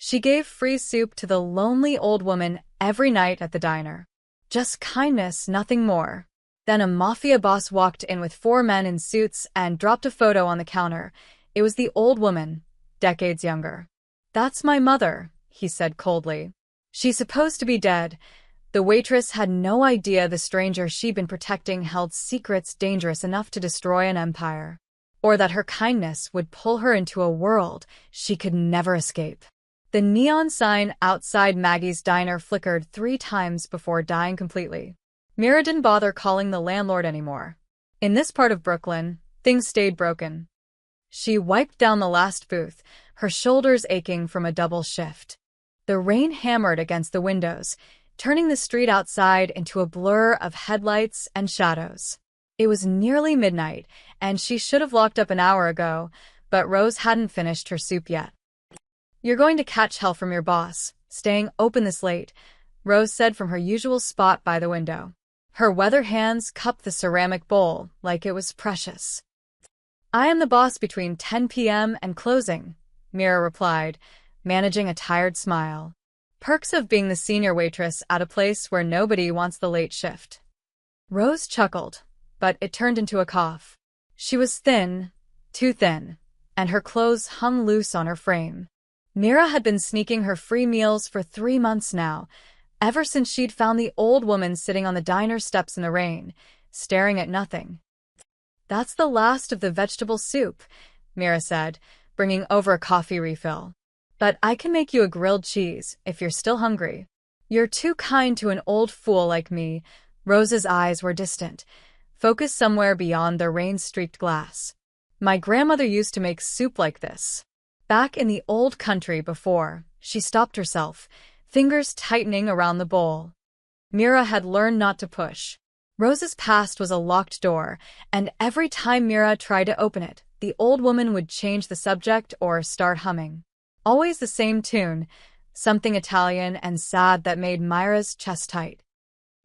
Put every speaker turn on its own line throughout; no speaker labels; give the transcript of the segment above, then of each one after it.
She gave free soup to the lonely old woman every night at the diner. Just kindness, nothing more. Then a mafia boss walked in with 4 men in suits and dropped a photo on the counter. It was the old woman, decades younger. "That's my mother," he said coldly. "She's supposed to be dead." The waitress had no idea the stranger she'd been protecting held secrets dangerous enough to destroy an empire, or that her kindness would pull her into a world she could never escape. The neon sign outside Maggie's diner flickered 3 times before dying completely. Mira didn't bother calling the landlord anymore. In this part of Brooklyn, things stayed broken. She wiped down the last booth, her shoulders aching from a double shift. The rain hammered against the windows, turning the street outside into a blur of headlights and shadows. It was nearly midnight, and she should have locked up an hour ago, but Rose hadn't finished her soup yet. "You're going to catch hell from your boss, staying open this late," Rose said from her usual spot by the window. Her weather hands cupped the ceramic bowl like it was precious. "I am the boss between 10 p.m. and closing," Mira replied, managing a tired smile. Perks of being the senior waitress at a place where nobody wants the late shift. Rose chuckled, but it turned into a cough. She was thin, too thin, and her clothes hung loose on her frame. Mira had been sneaking her free meals for 3 months now, ever since she'd found the old woman sitting on the diner steps in the rain, staring at nothing. "That's the last of the vegetable soup," Mira said, bringing over a coffee refill. "But I can make you a grilled cheese if you're still hungry." "You're too kind to an old fool like me." Rose's eyes were distant, focused somewhere beyond the rain-streaked glass. "My grandmother used to make soup like this. Back in the old country before." She stopped herself, fingers tightening around the bowl. Mira had learned not to push. Rose's past was a locked door, and every time Mira tried to open it, the old woman would change the subject or start humming. Always the same tune, something Italian and sad that made Mira's chest tight.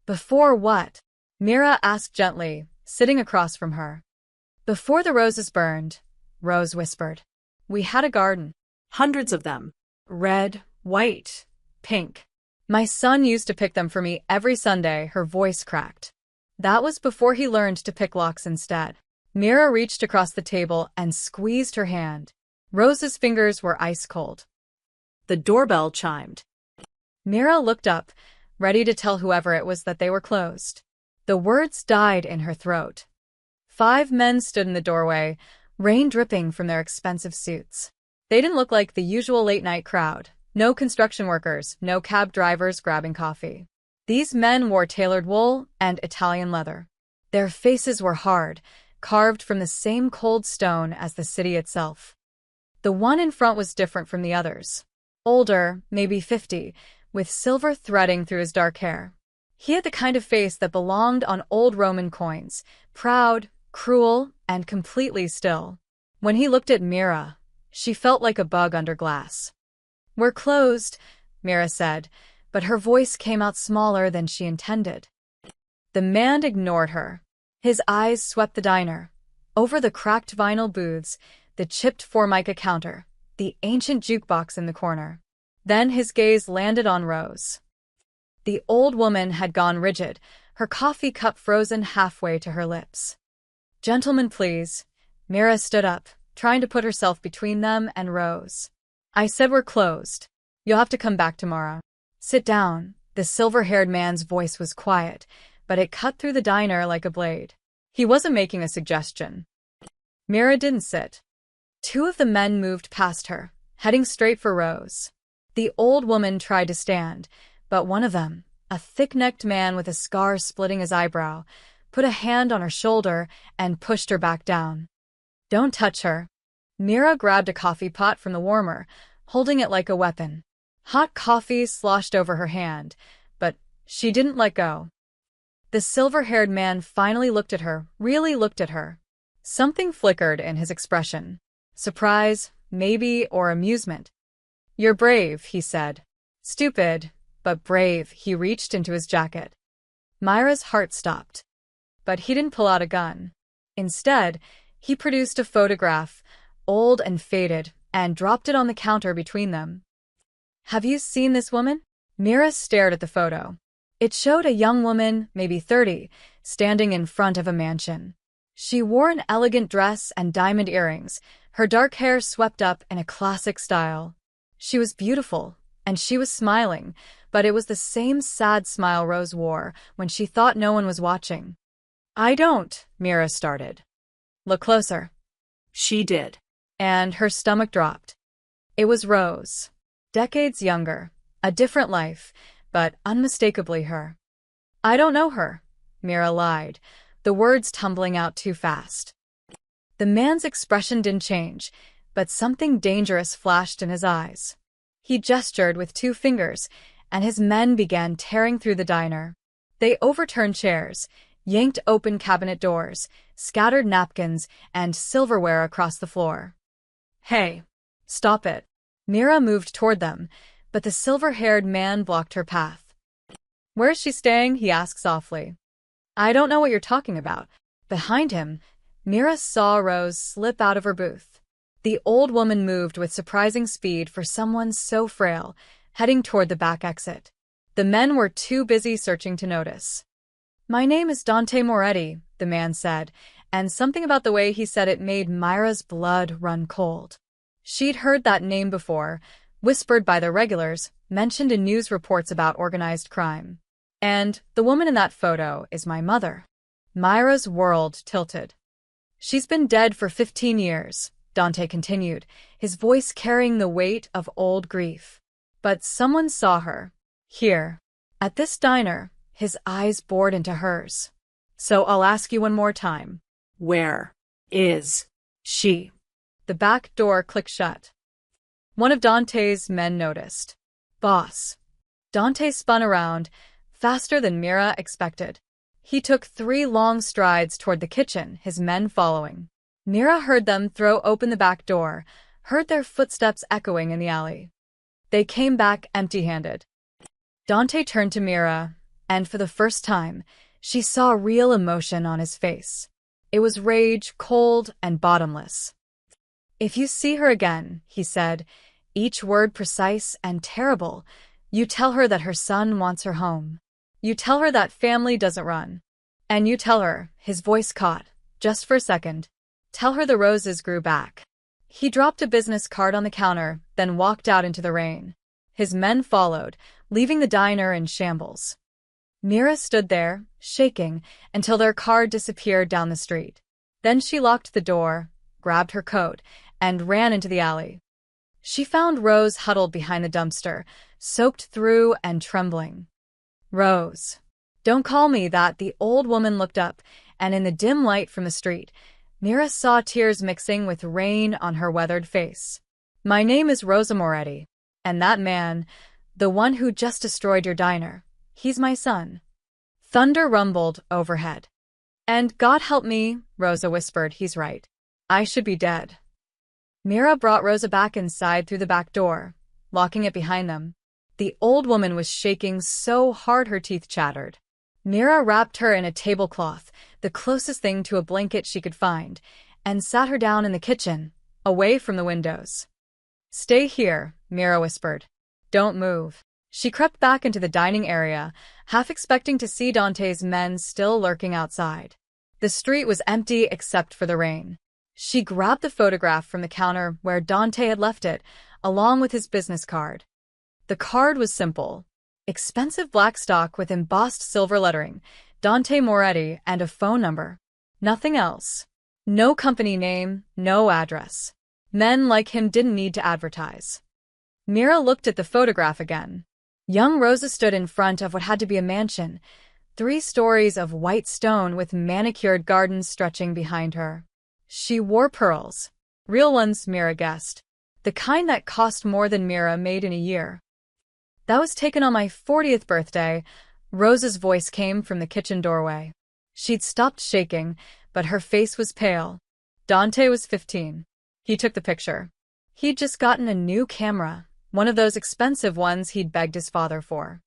"Before what?" Mira asked gently, sitting across from her. "Before the roses burned," Rose whispered. "We had a garden.
Hundreds of them.
Red, white, pink. My son used to pick them for me every Sunday." Her voice cracked. "That was before he learned to pick locks instead." Mira reached across the table and squeezed her hand. Rose's fingers were ice-cold.
The doorbell chimed.
Mira looked up, ready to tell whoever it was that they were closed. The words died in her throat. 5 men stood in the doorway, rain dripping from their expensive suits. They didn't look like the usual late-night crowd. No construction workers, no cab drivers grabbing coffee. These men wore tailored wool and Italian leather. Their faces were hard, carved from the same cold stone as the city itself. The one in front was different from the others. Older, maybe 50, with silver threading through his dark hair. He had the kind of face that belonged on old Roman coins, proud, cruel, and completely still. When he looked at Mira, she felt like a bug under glass. "We're closed," Mira said, but her voice came out smaller than she intended. The man ignored her. His eyes swept the diner, over the cracked vinyl booths, the chipped Formica counter, the ancient jukebox in the corner. Then his gaze landed on Rose. The old woman had gone rigid, her coffee cup frozen halfway to her lips. "Gentlemen, please." Mira stood up, trying to put herself between them and Rose. "I said we're closed. You'll have to come back tomorrow." "Sit down." The silver-haired man's voice was quiet, but it cut through the diner like a blade. He wasn't making a suggestion. Mira didn't sit. 2 of the men moved past her, heading straight for Rose. The old woman tried to stand, but one of them, a thick-necked man with a scar splitting his eyebrow, put a hand on her shoulder and pushed her back down. "Don't touch her." Mira grabbed a coffee pot from the warmer, holding it like a weapon. Hot coffee sloshed over her hand, but she didn't let go. The silver-haired man finally looked at her, really looked at her. Something flickered in his expression. Surprise, maybe, or amusement. "You're brave," he said. "Stupid, but brave." He reached into his jacket. Myra's heart stopped. But he didn't pull out a gun. Instead, he produced a photograph, old and faded, and dropped it on the counter between them. Have you seen this woman? Mira stared at the photo. It showed a young woman, maybe 30, standing in front of a mansion. She wore an elegant dress and diamond earrings, her dark hair swept up in a classic style. She was beautiful, and she was smiling, but it was the same sad smile Rose wore when she thought no one was watching. I don't, Mira started. Look closer.
She did.
And her stomach dropped. It was Rose. Decades younger, a different life, but unmistakably her. I don't know her, Mira lied, the words tumbling out too fast. The man's expression didn't change, but something dangerous flashed in his eyes. He gestured with 2 fingers, and his men began tearing through the diner. They overturned chairs, yanked open cabinet doors, scattered napkins and silverware across the floor. Hey, stop it. Mira moved toward them, but the silver-haired man blocked her path. Where's she staying? He asked softly. I don't know what you're talking about. Behind him, Mira saw Rose slip out of her booth. The old woman moved with surprising speed for someone so frail, heading toward the back exit. The men were too busy searching to notice. My name is Dante Moretti, the man said, and something about the way he said it made Mira's blood run cold. She'd heard that name before, whispered by the regulars, mentioned in news reports about organized crime. And the woman in that photo is my mother. Mira's world tilted. She's been dead for 15 years, Dante continued, his voice carrying the weight of old grief. But someone saw her. Here. At this diner, his eyes bored into hers. So I'll ask you one more time.
Where is she?
The back door clicked shut. One of Dante's men noticed. Boss. Dante spun around, faster than Mira expected. He took 3 long strides toward the kitchen, his men following. Mira heard them throw open the back door, heard their footsteps echoing in the alley. They came back empty-handed. Dante turned to Mira, and for the first time, she saw real emotion on his face. It was rage, cold and bottomless. If you see her again, he said, each word precise and terrible, you tell her that her son wants her home. You tell her that family doesn't run. And you tell her, his voice caught, just for a second, tell her the roses grew back. He dropped a business card on the counter, then walked out into the rain. His men followed, leaving the diner in shambles. Mira stood there, shaking, until their car disappeared down the street. Then she locked the door, grabbed her coat, and ran into the alley. She found Rose huddled behind the dumpster, soaked through and trembling. Rose. Don't call me that. The old woman looked up, and in the dim light from the street, Mira saw tears mixing with rain on her weathered face. My name is Rosa Moretti, and that man, the one who just destroyed your diner, he's my son. Thunder rumbled overhead. And God help me, Rosa whispered, he's right. I should be dead. Mira brought Rosa back inside through the back door, locking it behind them. The old woman was shaking so hard her teeth chattered. Mira wrapped her in a tablecloth, the closest thing to a blanket she could find, and sat her down in the kitchen, away from the windows. Stay here, Mira whispered. Don't move. She crept back into the dining area, half expecting to see Dante's men still lurking outside. The street was empty except for the rain. She grabbed the photograph from the counter where Dante had left it, along with his business card. The card was simple. Expensive black stock with embossed silver lettering, Dante Moretti, and a phone number. Nothing else. No company name, no address. Men like him didn't need to advertise. Mira looked at the photograph again. Young Rosa stood in front of what had to be a mansion, 3 stories of white stone with manicured gardens stretching behind her. She wore pearls. Real ones, Mira guessed. The kind that cost more than Mira made in a year. That was taken on my 40th birthday, Rosa's voice came from the kitchen doorway. She'd stopped shaking, but her face was pale. Dante was 15. He took the picture. He'd just gotten a new camera, one of those expensive ones he'd begged his father for.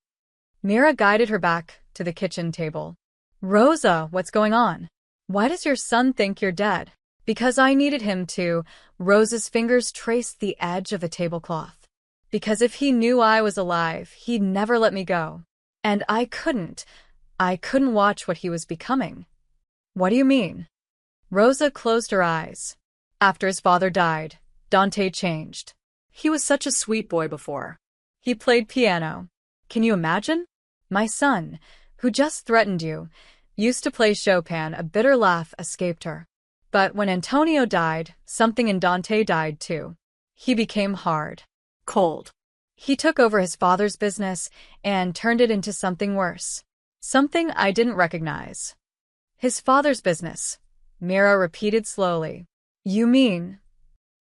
Mira guided her back to the kitchen table. Rosa, what's going on? Why does your son think you're dead? Because I needed him to. Rosa's fingers traced the edge of the tablecloth. Because if he knew I was alive, he'd never let me go. And I couldn't. I couldn't watch what he was becoming. What do you mean? Rosa closed her eyes. After his father died, Dante changed.
He was such a sweet boy before.
He played piano. Can you imagine? My son, who just threatened you, used to play Chopin. A bitter laugh escaped her. But when Antonio died, something in Dante died too. He became hard.
Cold.
He took over his father's business and turned it into something worse. Something I didn't recognize. His father's business, Mira repeated slowly. You mean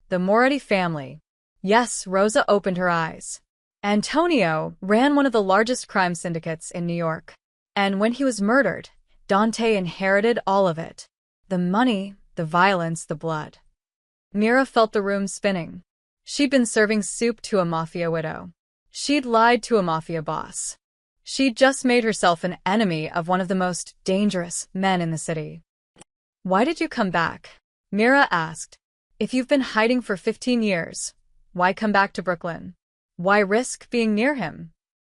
the Moretti family? Yes, Rosa opened her eyes. Antonio ran one of the largest crime syndicates in New York. And when he was murdered, Dante inherited all of it. The money, the violence, the blood. Mira felt the room spinning. She'd been serving soup to a mafia widow. She'd lied to a mafia boss. She'd just made herself an enemy of one of the most dangerous men in the city. Why did you come back? Mira asked. If you've been hiding for 15 years, why come back to Brooklyn? Why risk being near him?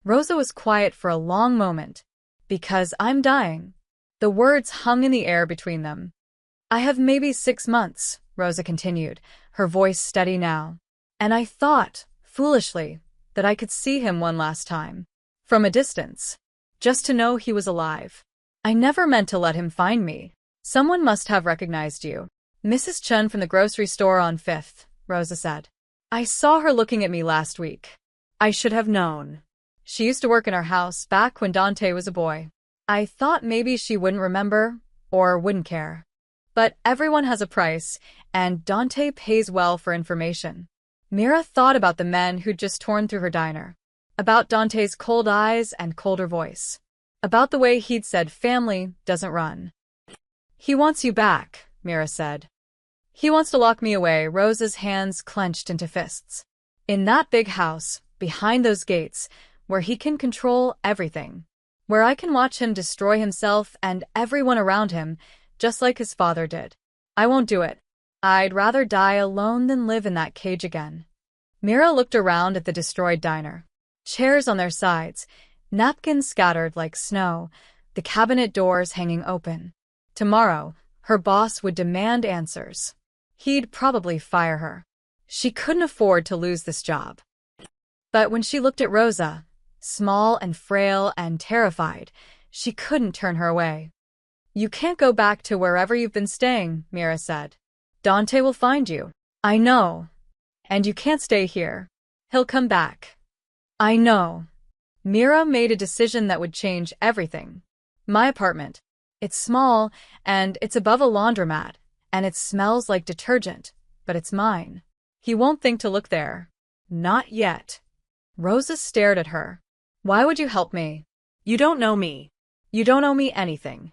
Rosa was quiet for a long moment. Because I'm dying. The words hung in the air between them. I have maybe 6 months, Rosa continued, her voice steady now. And I thought, foolishly, that I could see him one last time. From a distance. Just to know he was alive. I never meant to let him find me. Someone must have recognized you. Mrs. Chun from the grocery store on 5th, Rosa said. I saw her looking at me last week.
I should have known.
She used to work in our house back when Dante was a boy. I thought maybe she wouldn't remember, or wouldn't care. But everyone has a price, and Dante pays well for information. Mira thought about the men who'd just torn through her diner. About Dante's cold eyes and colder voice. About the way he'd said family doesn't run. He wants you back, Mira said. He wants to lock me away. Rosa's hands clenched into fists. In that big house, behind those gates, where he can control everything. Where I can watch him destroy himself and everyone around him, just like his father did. I won't do it. I'd rather die alone than live in that cage again. Mira looked around at the destroyed diner. Chairs on their sides, napkins scattered like snow, the cabinet doors hanging open. Tomorrow, her boss would demand answers. He'd probably fire her. She couldn't afford to lose this job. But when she looked at Rosa, small and frail and terrified, she couldn't turn her away. You can't go back to wherever you've been staying, Mira said. Dante will find you. I know. And you can't stay here. He'll come back. I know. Mira made a decision that would change everything. My apartment. It's small, and it's above a laundromat, and it smells like detergent, but it's mine. He won't think to look there. Not yet. Rosa stared at her. Why would you help me?
You don't know me.
You don't owe me anything.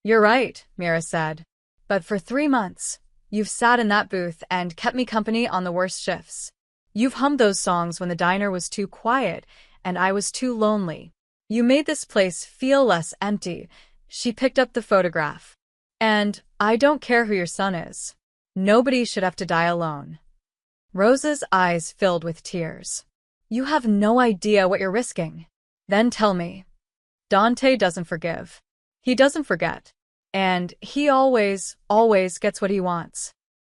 You're right, Mira said. But for 3 months, you've sat in that booth and kept me company on the worst shifts. You've hummed those songs when the diner was too quiet and I was too lonely. You made this place feel less empty. She picked up the photograph. And I don't care who your son is. Nobody should have to die alone. Rosa's eyes filled with tears. You have no idea what you're risking. Then tell me. Dante doesn't forgive. He doesn't forget. And he always gets what he wants.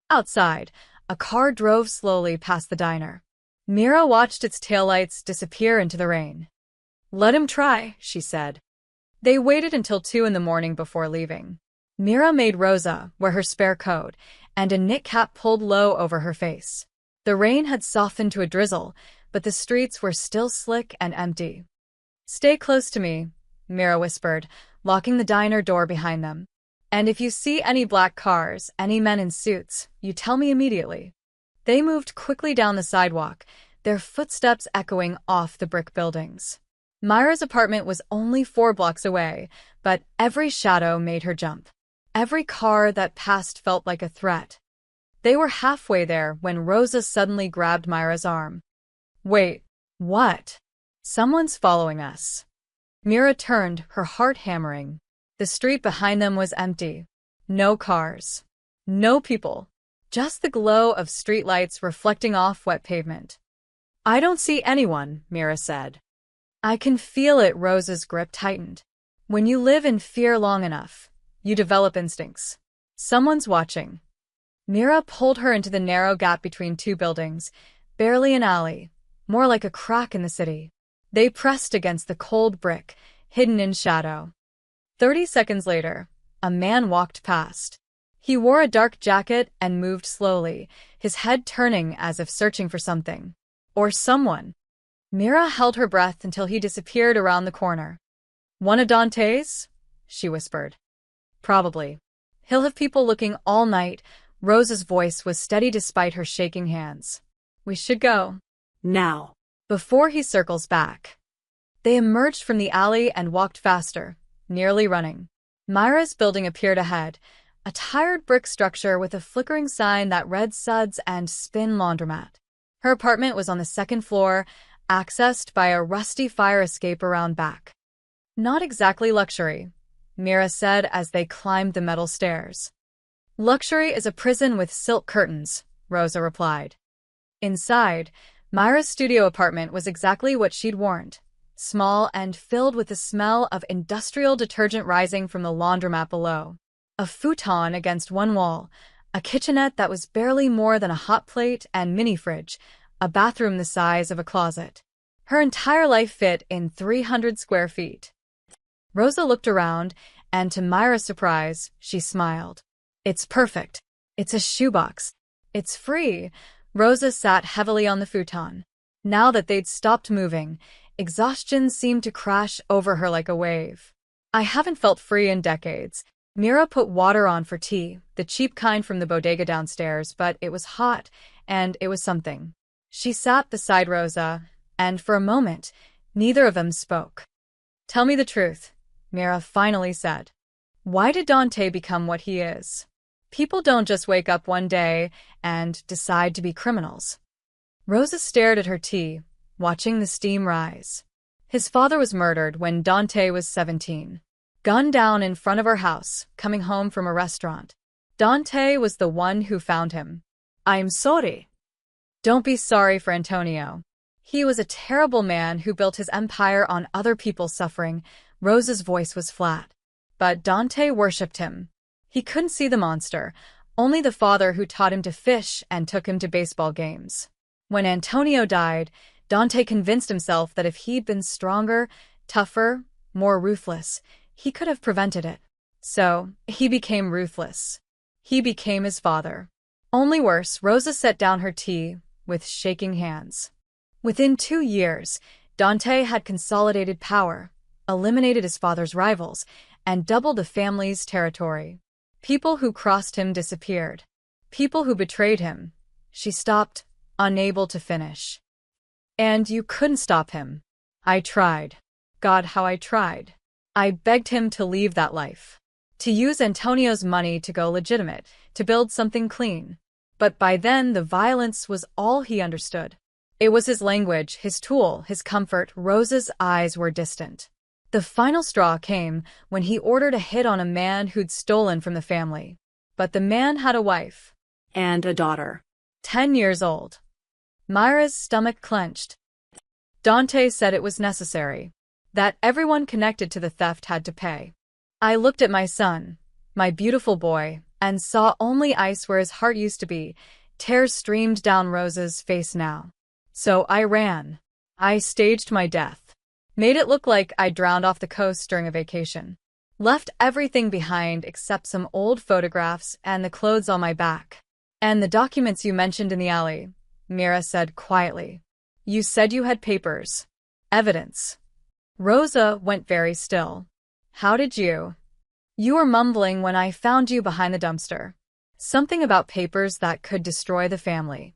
Outside, a car drove slowly past the diner. Mira watched its taillights disappear into the rain. Let him try, she said. They waited until 2 in the morning before leaving. Mira made Rosa wear her spare coat, and a knit cap pulled low over her face. The rain had softened to a drizzle, but the streets were still slick and empty. Stay close to me, Mira whispered, locking the diner door behind them. And if you see any black cars, any men in suits, you tell me immediately. They moved quickly down the sidewalk, their footsteps echoing off the brick buildings. Myra's apartment was only 4 blocks away, but every shadow made her jump. Every car that passed felt like a threat. They were halfway there when Rosa suddenly grabbed Myra's arm. Wait, what? Someone's following us. Mira turned, her heart hammering. The street behind them was empty. No cars. No people. Just the glow of streetlights reflecting off wet pavement.
I don't see anyone, Mira said.
I can feel it. Rose's grip tightened. When you live in fear long enough, you develop instincts. Someone's watching. Mira pulled her into the narrow gap between two buildings, barely an alley, more like a crack in the city. They pressed against the cold brick, hidden in shadow. 30 seconds later, a man walked past. He wore a dark jacket and moved slowly, his head turning as if searching for something. Or someone. Mira held her breath until he disappeared around the corner. One of Dante's? She whispered. Probably. He'll have people looking all night. Rose's voice was steady despite her shaking hands. We should go.
Now.
Before he circles back. They emerged from the alley and walked faster, nearly running. Myra's building appeared ahead, a tired brick structure with a flickering sign that read Suds and Spin Laundromat. Her apartment was on the second floor, accessed by a rusty fire escape around back. Not exactly luxury, Mira said as they climbed the metal stairs. Luxury is a prison with silk curtains, Rosa replied. Inside, Myra's studio apartment was exactly what she'd warned. Small and filled with the smell of industrial detergent rising from the laundromat below. A futon against one wall, a kitchenette that was barely more than a hot plate and mini-fridge, a bathroom the size of a closet. Her entire life fit in 300 square feet. Rosa looked around, and to Myra's surprise, she smiled. It's perfect. It's a shoebox. It's free. Rosa sat heavily on the futon. Now that they'd stopped moving, exhaustion seemed to crash over her like a wave. I haven't felt free in decades. Mira put water on for tea, the cheap kind from the bodega downstairs, but it was hot, and it was something. She sat beside Rosa, and for a moment, neither of them spoke. Tell me the truth, Mira finally said. Why did Dante become what he is? People don't just wake up one day and decide to be criminals. Rosa stared at her tea, watching the steam rise. His father was murdered when Dante was 17. Gunned down in front of her house, coming home from a restaurant. Dante was the one who found him. I'm sorry. Don't be sorry for Antonio. He was a terrible man who built his empire on other people's suffering. Rosa's voice was flat. But Dante worshipped him. He couldn't see the monster, only the father who taught him to fish and took him to baseball games. When Antonio died, Dante convinced himself that if he'd been stronger, tougher, more ruthless, he could have prevented it. So, he became ruthless. He became his father. Only worse. Rosa set down her tea with shaking hands. Within 2 years, Dante had consolidated power, eliminated his father's rivals, and doubled the family's territory. People who crossed him disappeared. People who betrayed him. She stopped, unable to finish. And you couldn't stop him. I tried. God, how I tried. I begged him to leave that life. To use Antonio's money to go legitimate, to build something clean. But by then, the violence was all he understood. It was his language, his tool, his comfort. Rosa's eyes were distant. The final straw came when he ordered a hit on a man who'd stolen from the family. But the man had a wife.
And a daughter.
10 years old. Myra's stomach clenched. Dante said it was necessary. That everyone connected to the theft had to pay. I looked at my son, my beautiful boy, and saw only ice where his heart used to be. Tears streamed down Rosa's face now. So I ran. I staged my death. Made it look like I drowned off the coast during a vacation. Left everything behind except some old photographs and the clothes on my back. And the documents you mentioned in the alley, Mira said quietly. You said you had papers. Evidence. Rosa went very still. How did you? You were mumbling when I found you behind the dumpster. Something about papers that could destroy the family.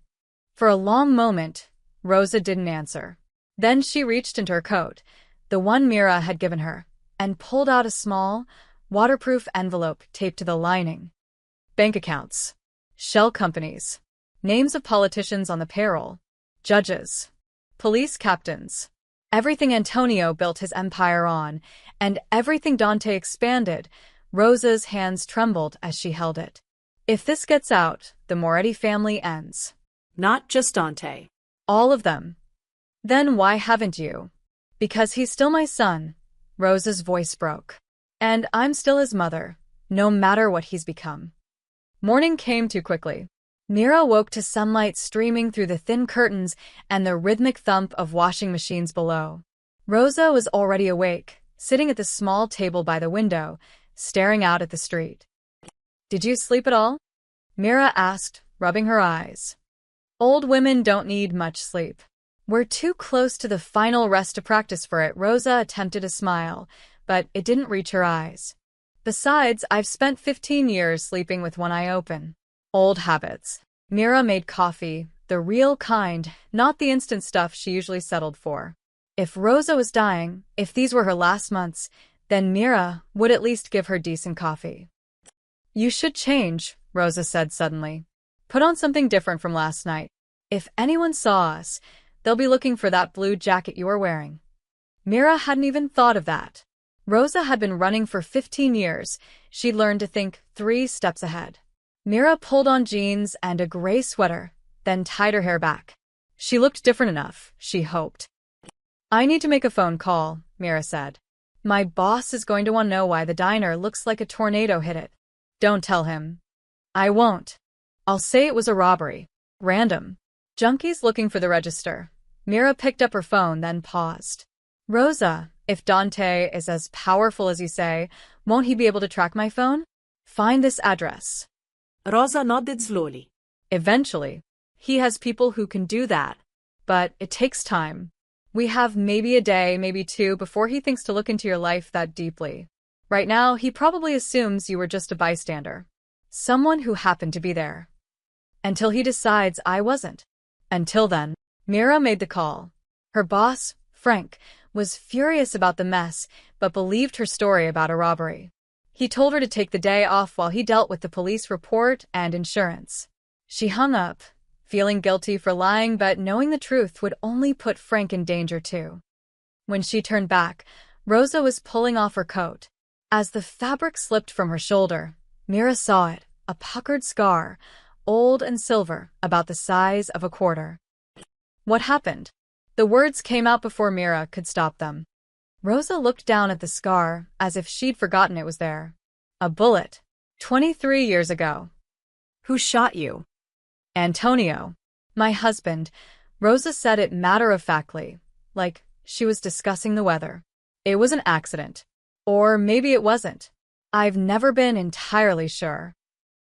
For a long moment, Rosa didn't answer. Then she reached into her coat, the one Mira had given her, and pulled out a small, waterproof envelope taped to the lining. Bank accounts. Shell companies. Names of politicians on the payroll. Judges. Police captains. Everything Antonio built his empire on, and everything Dante expanded. Rosa's hands trembled as she held it. If this gets out, the Moretti family ends.
Not just Dante.
All of them. Then why haven't you? Because he's still my son. Rosa's voice broke. And I'm still his mother, no matter what he's become. Morning came too quickly. Mira woke to sunlight streaming through the thin curtains and the rhythmic thump of washing machines below. Rosa was already awake, sitting at the small table by the window, staring out at the street. Did you sleep at all? Mira asked, rubbing her eyes. Old women don't need much sleep. We're too close to the final rest to practice for it. Rosa attempted a smile, but it didn't reach her eyes. Besides, I've spent 15 years sleeping with one eye open. Old habits. Mira made coffee, the real kind, not the instant stuff she usually settled for. If Rosa was dying, if these were her last months, then Mira would at least give her decent coffee. You should change, Rosa said suddenly. Put on something different from last night. If anyone saw us, they'll be looking for that blue jacket you were wearing. Mira hadn't even thought of that. Rosa had been running for 15 years. She'd learned to think 3 steps ahead. Mira pulled on jeans and a gray sweater, then tied her hair back. She looked different enough, she hoped. I need to make a phone call, Mira said. My boss is going to want to know why the diner looks like a tornado hit it. Don't tell him. I won't. I'll say it was a robbery. Random. Junkies looking for the register. Mira picked up her phone, then paused. Rosa, if Dante is as powerful as you say, won't he be able to track my phone? Find this address.
Rosa nodded slowly.
Eventually. He has people who can do that. But it takes time. We have maybe a day, maybe 2, before he thinks to look into your life that deeply. Right now, he probably assumes you were just a bystander. Someone who happened to be there. Until he decides I wasn't. Until then, Mira made the call. Her boss, Frank, was furious about the mess, but believed her story about a robbery. He told her to take the day off while he dealt with the police report and insurance. She hung up, feeling guilty for lying but knowing the truth would only put Frank in danger too. When she turned back, Rosa was pulling off her coat. As the fabric slipped from her shoulder, Mira saw it, a puckered scar, old and silver, about the size of a quarter. What happened? The words came out before Mira could stop them. Rosa looked down at the scar, as if she'd forgotten it was there. A bullet. 23 years ago.
Who shot you?
Antonio. My husband. Rosa said it matter-of-factly, like she was discussing the weather. It was an accident. Or maybe it wasn't. I've never been entirely sure.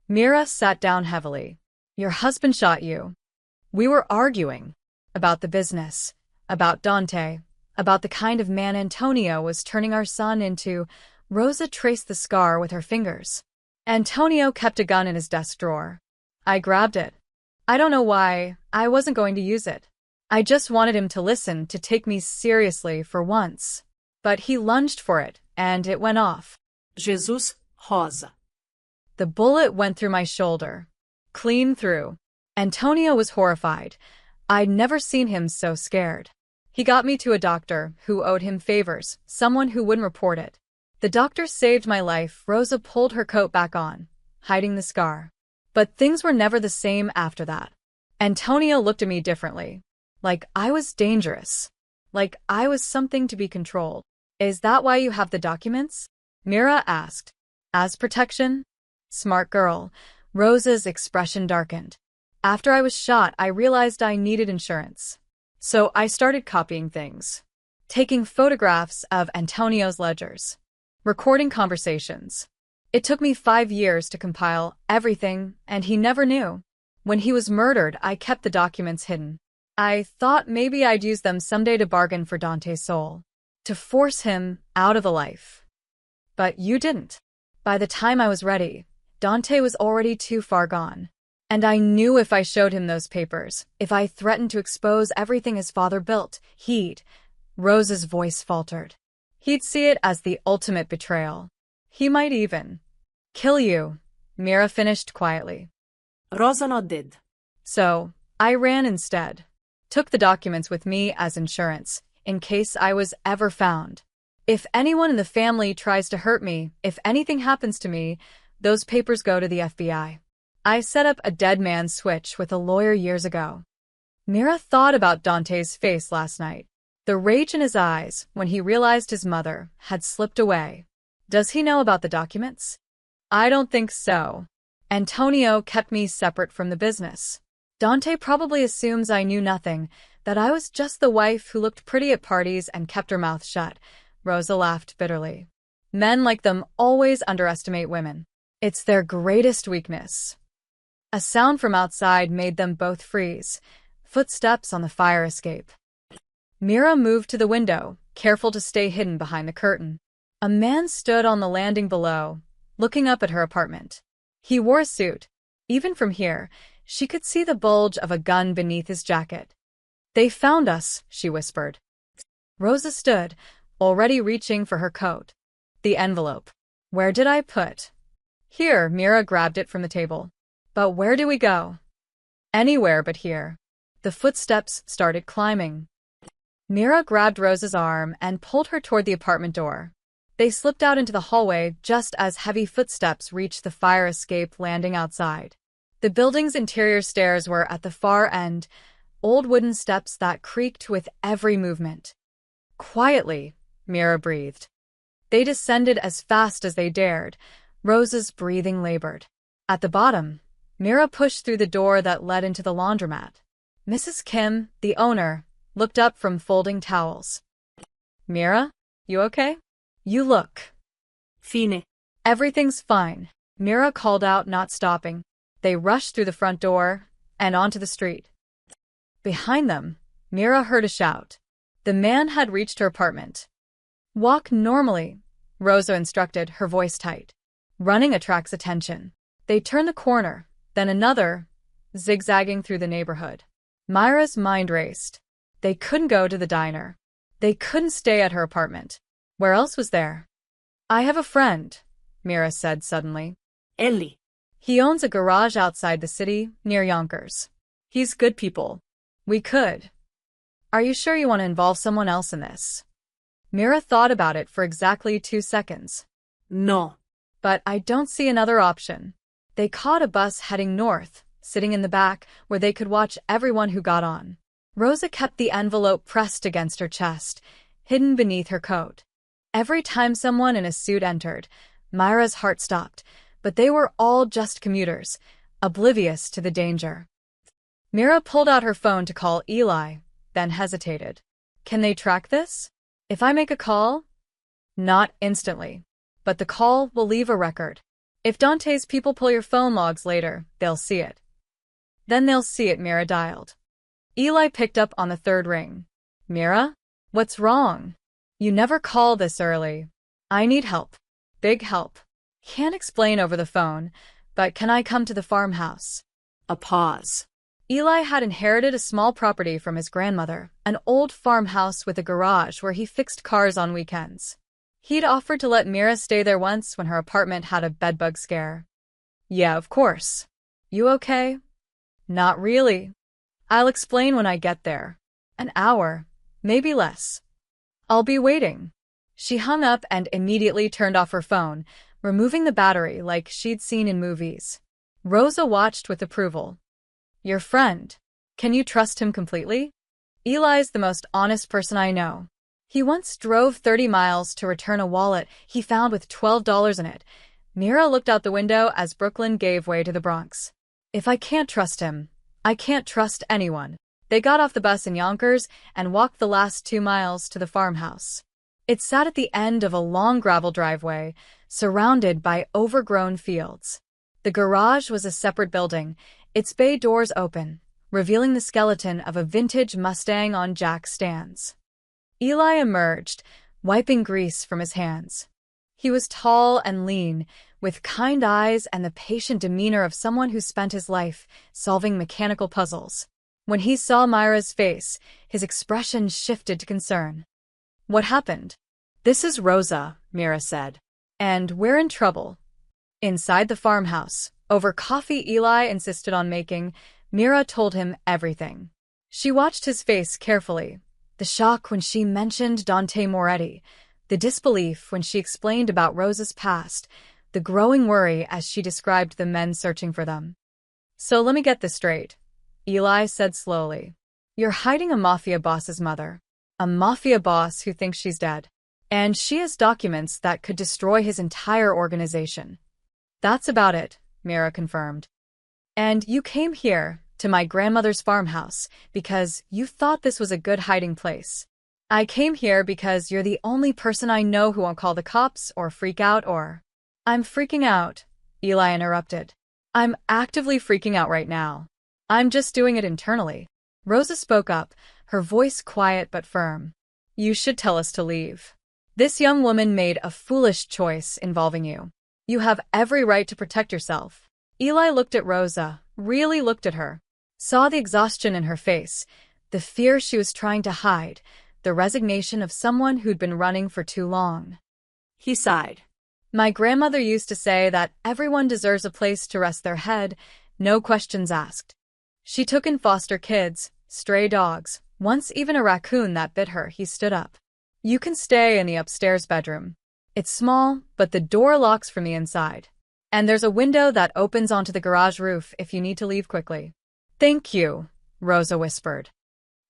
Mira sat down heavily. Your husband shot you. We were arguing. About the business. About Dante. About the kind of man Antonio was turning our son into. Rosa traced the scar with her fingers. Antonio kept a gun in his desk drawer. I grabbed it. I don't know why. I wasn't going to use it. I just wanted him to listen, to take me seriously for once. But he lunged for it, and it went off.
Jesus, Rosa.
The bullet went through my shoulder. Clean through. Antonio was horrified. I'd never seen him so scared. He got me to a doctor who owed him favors, someone who wouldn't report it. The doctor saved my life. Rosa pulled her coat back on, hiding the scar. But things were never the same after that. Antonio looked at me differently. Like I was dangerous. Like I was something to be controlled. Is that why you have the documents? Mira asked. As protection? Smart girl. Rosa's expression darkened. After I was shot, I realized I needed insurance. So I started copying things. Taking photographs of Antonio's ledgers. Recording conversations. It took me 5 years to compile everything, and he never knew. When he was murdered, I kept the documents hidden. I thought maybe I'd use them someday to bargain for Dante's soul. To force him out of the life. But you didn't. By the time I was ready, Dante was already too far gone. And I knew if I showed him those papers, if I threatened to expose everything his father built, he'd— Rosa's voice faltered. He'd see it as the ultimate betrayal. He might even kill you, Mira finished quietly.
Rosa nodded.
So, I ran instead. Took the documents with me as insurance, in case I was ever found. If anyone in the family tries to hurt me, if anything happens to me, those papers go to the FBI. I set up a dead man switch with a lawyer years ago. Mira thought about Dante's face last night. The rage in his eyes when he realized his mother had slipped away. Does he know about the documents? I don't think so. Antonio kept me separate from the business. Dante probably assumes I knew nothing, that I was just the wife who looked pretty at parties and kept her mouth shut. Rosa laughed bitterly. Men like them always underestimate women. It's their greatest weakness. A sound from outside made them both freeze. Footsteps on the fire escape. Mira moved to the window, careful to stay hidden behind the curtain. A man stood on the landing below, looking up at her apartment. He wore a suit. Even from here, she could see the bulge of a gun beneath his jacket. They found us, she whispered. Rosa stood, already reaching for her coat. The envelope. Where did I put? Here, Mira grabbed it from the table. But where do we go? Anywhere but here. The footsteps started climbing. Mira grabbed Rosa's arm and pulled her toward the apartment door. They slipped out into the hallway just as heavy footsteps reached the fire escape landing outside. The building's interior stairs were at the far end, old wooden steps that creaked with every movement. Quietly, Mira breathed. They descended as fast as they dared. Rosa's breathing labored. At the bottom, Mira pushed through the door that led into the laundromat. Mrs. Kim, the owner, looked up from folding towels. Mira, you okay? You look.
Fine.
Everything's fine, Mira called out, not stopping. They rushed through the front door and onto the street. Behind them, Mira heard a shout. The man had reached her apartment. Walk normally, Rosa instructed, her voice tight. Running attracts attention. They turned the corner, then another, zigzagging through the neighborhood. Myra's mind raced. They couldn't go to the diner. They couldn't stay at her apartment. Where else was there? I have a friend, Mira said suddenly.
Ellie.
He owns a garage outside the city, near Yonkers. He's good people. We could. Are you sure you want to involve someone else in this? Mira thought about it for exactly 2 seconds.
No.
But I don't see another option. They caught a bus heading north, sitting in the back where they could watch everyone who got on. Rosa kept the envelope pressed against her chest, hidden beneath her coat. Every time someone in a suit entered, Myra's heart stopped, but they were all just commuters, oblivious to the danger. Mira pulled out her phone to call Eli, then hesitated. Can they track this? If I make a call? Not instantly. But the call will leave a record. If Dante's people pull your phone logs later, they'll see it. Then they'll see it, Mira dialed. Eli picked up on the third ring. Mira? What's wrong? You never call this early. I need help. Big help. Can't explain over the phone, but can I come to the farmhouse?
A pause.
Eli had inherited a small property from his grandmother, an old farmhouse with a garage where he fixed cars on weekends. He'd offered to let Mira stay there once when her apartment had a bedbug scare. Yeah, of course. You okay? Not really. I'll explain when I get there. An hour, maybe less. I'll be waiting. She hung up and immediately turned off her phone, removing the battery like she'd seen in movies. Rosa watched with approval. Your friend. Can you trust him completely? Eli's the most honest person I know. He once drove 30 miles to return a wallet he found with $12 in it. Mira looked out the window as Brooklyn gave way to the Bronx. If I can't trust him, I can't trust anyone. They got off the bus in Yonkers and walked the last 2 miles to the farmhouse. It sat at the end of a long gravel driveway, surrounded by overgrown fields. The garage was a separate building, its bay doors open, revealing the skeleton of a vintage Mustang on jack stands. Eli emerged, wiping grease from his hands. He was tall and lean, with kind eyes and the patient demeanor of someone who spent his life solving mechanical puzzles. When he saw Myra's face, his expression shifted to concern. What happened? This is Rosa, Mira said. And we're in trouble. Inside the farmhouse, over coffee Eli insisted on making, Mira told him everything. She watched his face carefully. The shock when she mentioned Dante Moretti, the disbelief when she explained about Rosa's past, the growing worry as she described the men searching for them. So let me get this straight, Eli said slowly. You're hiding a mafia boss's mother. A mafia boss who thinks she's dead. And she has documents that could destroy his entire organization. That's about it, Mira confirmed. And you came here, to my grandmother's farmhouse, because you thought this was a good hiding place. I came here because you're the only person I know who won't call the cops or freak out or… I'm freaking out, Eli interrupted. I'm actively freaking out right now. I'm just doing it internally. Rosa spoke up, her voice quiet but firm. You should tell us to leave. This young woman made a foolish choice involving you. You have every right to protect yourself. Eli looked at Rosa, really looked at her. Saw the exhaustion in her face, the fear she was trying to hide, the resignation of someone who'd been running for too long.
He sighed.
My grandmother used to say that everyone deserves a place to rest their head, no questions asked. She took in foster kids, stray dogs, once even a raccoon that bit her. He stood up. You can stay in the upstairs bedroom. It's small, but the door locks from the inside. And there's a window that opens onto the garage roof if you need to leave quickly. Thank you, Rosa whispered.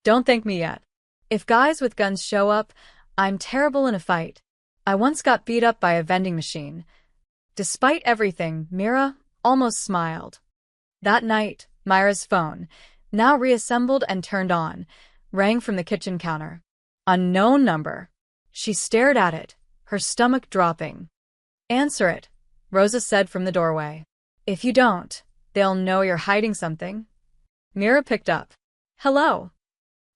Don't thank me yet. If guys with guns show up, I'm terrible in a fight. I once got beat up by a vending machine. Despite everything, Mira almost smiled. That night, Myra's phone, now reassembled and turned on, rang from the kitchen counter. Unknown number. She stared at it, her stomach dropping. Answer it, Rosa said from the doorway. If you don't, they'll know you're hiding something. Mira picked up. Hello.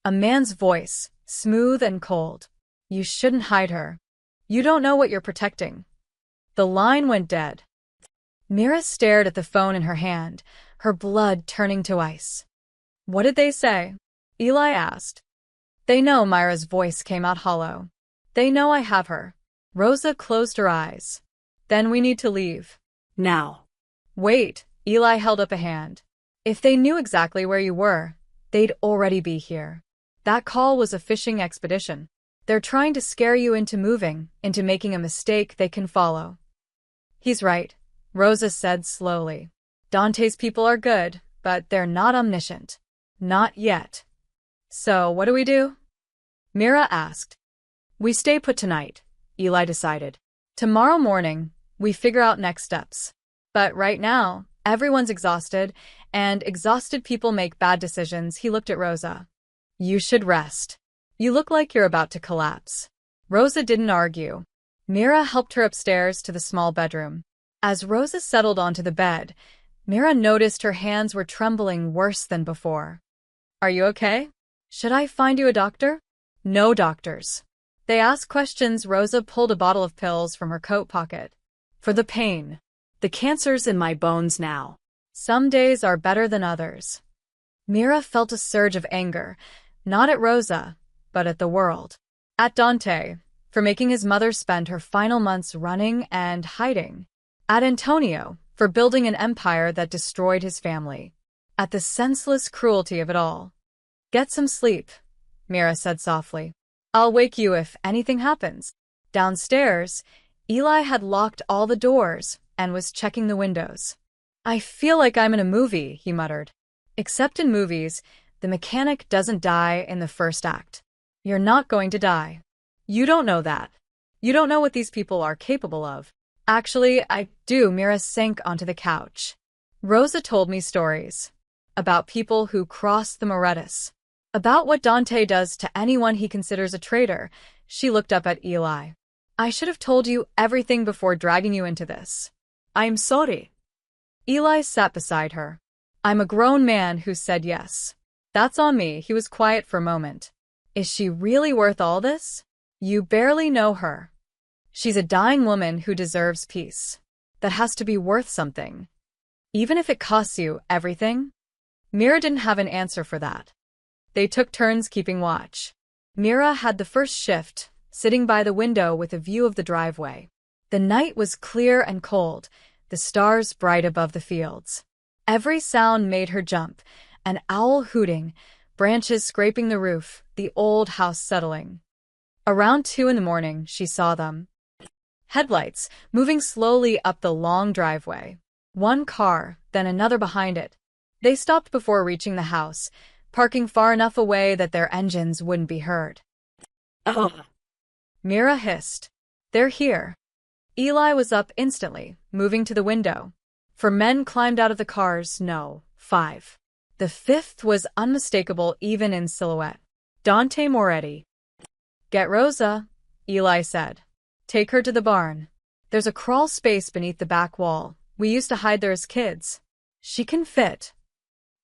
A man's voice, smooth and cold. You shouldn't hide her. You don't know what you're protecting. The line went dead. Mira stared at the phone in her hand, her blood turning to ice. What did they say? Eli asked. They know. Myra's voice came out hollow. They know I have her. Rosa closed her eyes. Then we need to leave.
Now.
Wait, Eli held up a hand. If they knew exactly where you were, they'd already be here. That call was a fishing expedition. They're trying to scare you into moving, into making a mistake they can follow. He's right, Rosa said slowly. Dante's people are good, but they're not omniscient. Not yet. So what do we do? Mira asked. We stay put tonight, Eli decided. Tomorrow morning, we figure out next steps. But right now, everyone's exhausted, and exhausted people make bad decisions. He looked at Rosa. You should rest. You look like you're about to collapse. Rosa didn't argue. Mira helped her upstairs to the small bedroom. As Rosa settled onto the bed, Mira noticed her hands were trembling worse than before. Are you okay? Should I find you a doctor? No doctors. They ask questions. Rosa pulled a bottle of pills from her coat pocket. For the pain.
The cancer's in my bones now.
Some days are better than others. Mira felt a surge of anger, not at Rosa, but at the world. At Dante, for making his mother spend her final months running and hiding. At Antonio, for building an empire that destroyed his family. At the senseless cruelty of it all. Get some sleep, Mira said softly. I'll wake you if anything happens. Downstairs, Eli had locked all the doors and was checking the windows. I feel like I'm in a movie, he muttered. Except in movies, the mechanic doesn't die in the first act. You're not going to die. You don't know that. You don't know what these people are capable of. Actually, I do. Mira sank onto the couch. Rosa told me stories. About people who cross the Moretus. About what Dante does to anyone he considers a traitor. She looked up at Eli. I should have told you everything before dragging you into this.
I'm sorry.
Eli sat beside her. I'm a grown man who said yes. That's on me. He was quiet for a moment. Is she really worth all this? You barely know her. She's a dying woman who deserves peace. That has to be worth something. Even if it costs you everything? Mira didn't have an answer for that. They took turns keeping watch. Mira had the first shift, sitting by the window with a view of the driveway. The night was clear and cold, the stars bright above the fields. Every sound made her jump, an owl hooting, branches scraping the roof, the old house settling. Around 2 a.m, she saw them. Headlights, moving slowly up the long driveway. One car, then another behind it. They stopped before reaching the house, parking far enough away that their engines wouldn't be heard.
Ugh.
Mira hissed. They're here. Eli was up instantly, moving to the window. 4 men climbed out of the cars, no, 5. The 5th was unmistakable even in silhouette. Dante Moretti. Get Rosa, Eli said. Take her to the barn. There's a crawl space beneath the back wall. We used to hide there as kids. She can fit.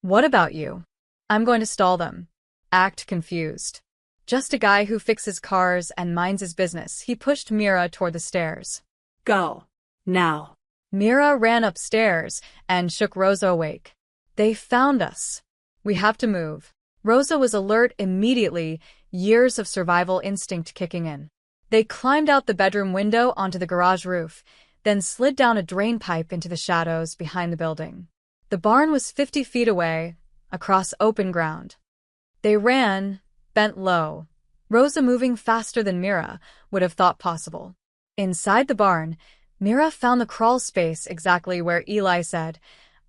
What about you? I'm going to stall them. Act confused. Just a guy who fixes cars and minds his business. He pushed Mira toward the stairs.
Go. Now.
Mira ran upstairs and shook Rosa awake. They found us. We have to move. Rosa was alert immediately, years of survival instinct kicking in. They climbed out the bedroom window onto the garage roof, then slid down a drain pipe into the shadows behind the building. The barn was 50 feet away, across open ground. They ran, bent low, Rosa moving faster than Mira would have thought possible. Inside the barn, Mira found the crawl space exactly where Eli said,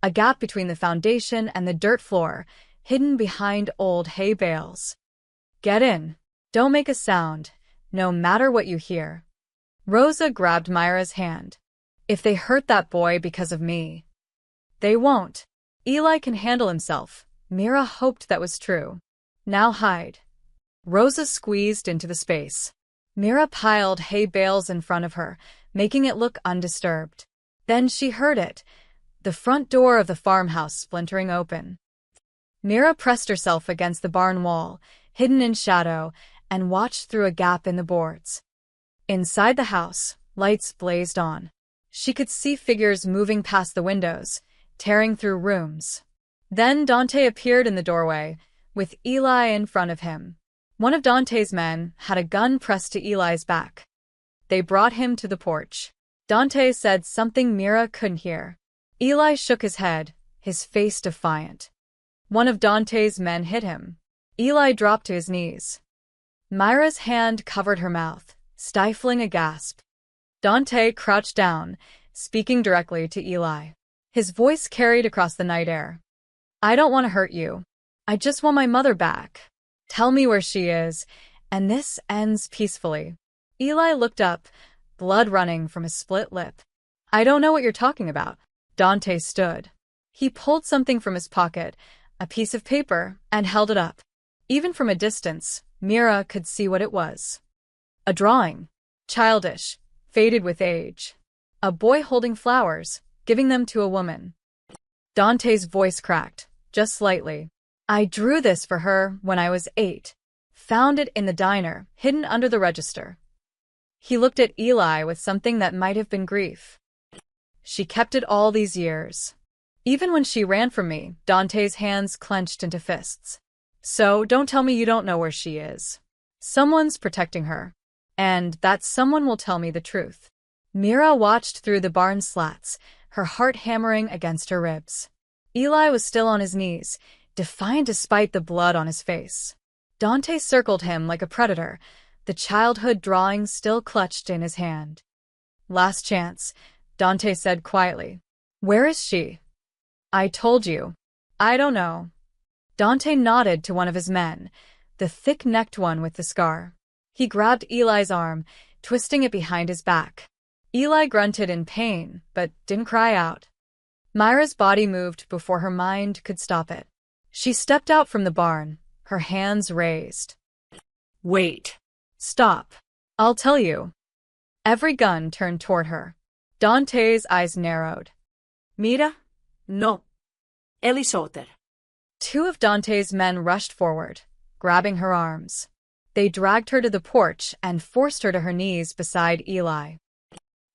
a gap between the foundation and the dirt floor, hidden behind old hay bales. Get in. Don't make a sound, no matter what you hear. Rosa grabbed Myra's hand. If they hurt that boy because of me. They won't. Eli can handle himself. Mira hoped that was true. Now hide. Rosa squeezed into the space. Mira piled hay bales in front of her, making it look undisturbed. Then she heard it, the front door of the farmhouse splintering open. Mira pressed herself against the barn wall, hidden in shadow, and watched through a gap in the boards. Inside the house, lights blazed on. She could see figures moving past the windows, tearing through rooms. Then Dante appeared in the doorway, with Eli in front of him. One of Dante's men had a gun pressed to Eli's back. They brought him to the porch. Dante said something Mira couldn't hear. Eli shook his head, his face defiant. One of Dante's men hit him. Eli dropped to his knees. Myra's hand covered her mouth, stifling a gasp. Dante crouched down, speaking directly to Eli. His voice carried across the night air. I don't want to hurt you. I just want my mother back. Tell me where she is, and this ends peacefully. Eli looked up, blood running from his split lip. I don't know what you're talking about. Dante stood. He pulled something from his pocket, a piece of paper, and held it up. Even from a distance, Mira could see what it was. A drawing. Childish, faded with age. A boy holding flowers, giving them to a woman. Dante's voice cracked, just slightly. I drew this for her when I was 8. Found it in the diner, hidden under the register. He looked at Eli with something that might have been grief. She kept it all these years. Even when she ran from me, Dante's hands clenched into fists. So don't tell me you don't know where she is. Someone's protecting her. And that someone will tell me the truth. Mira watched through the barn slats, her heart hammering against her ribs. Eli was still on his knees, defiant despite the blood on his face. Dante circled him like a predator, the childhood drawing still clutched in his hand. Last chance, Dante said quietly. Where is she? I told you. I don't know. Dante nodded to one of his men, the thick-necked one with the scar. He grabbed Eli's arm, twisting it behind his back. Eli grunted in pain, but didn't cry out. Myra's body moved before her mind could stop it. She stepped out from the barn, her hands raised.
Wait.
Stop. I'll tell you. Every gun turned toward her. Dante's eyes narrowed.
Mira? No. Elisoter.
2 of Dante's men rushed forward, grabbing her arms. They dragged her to the porch and forced her to her knees beside Eli.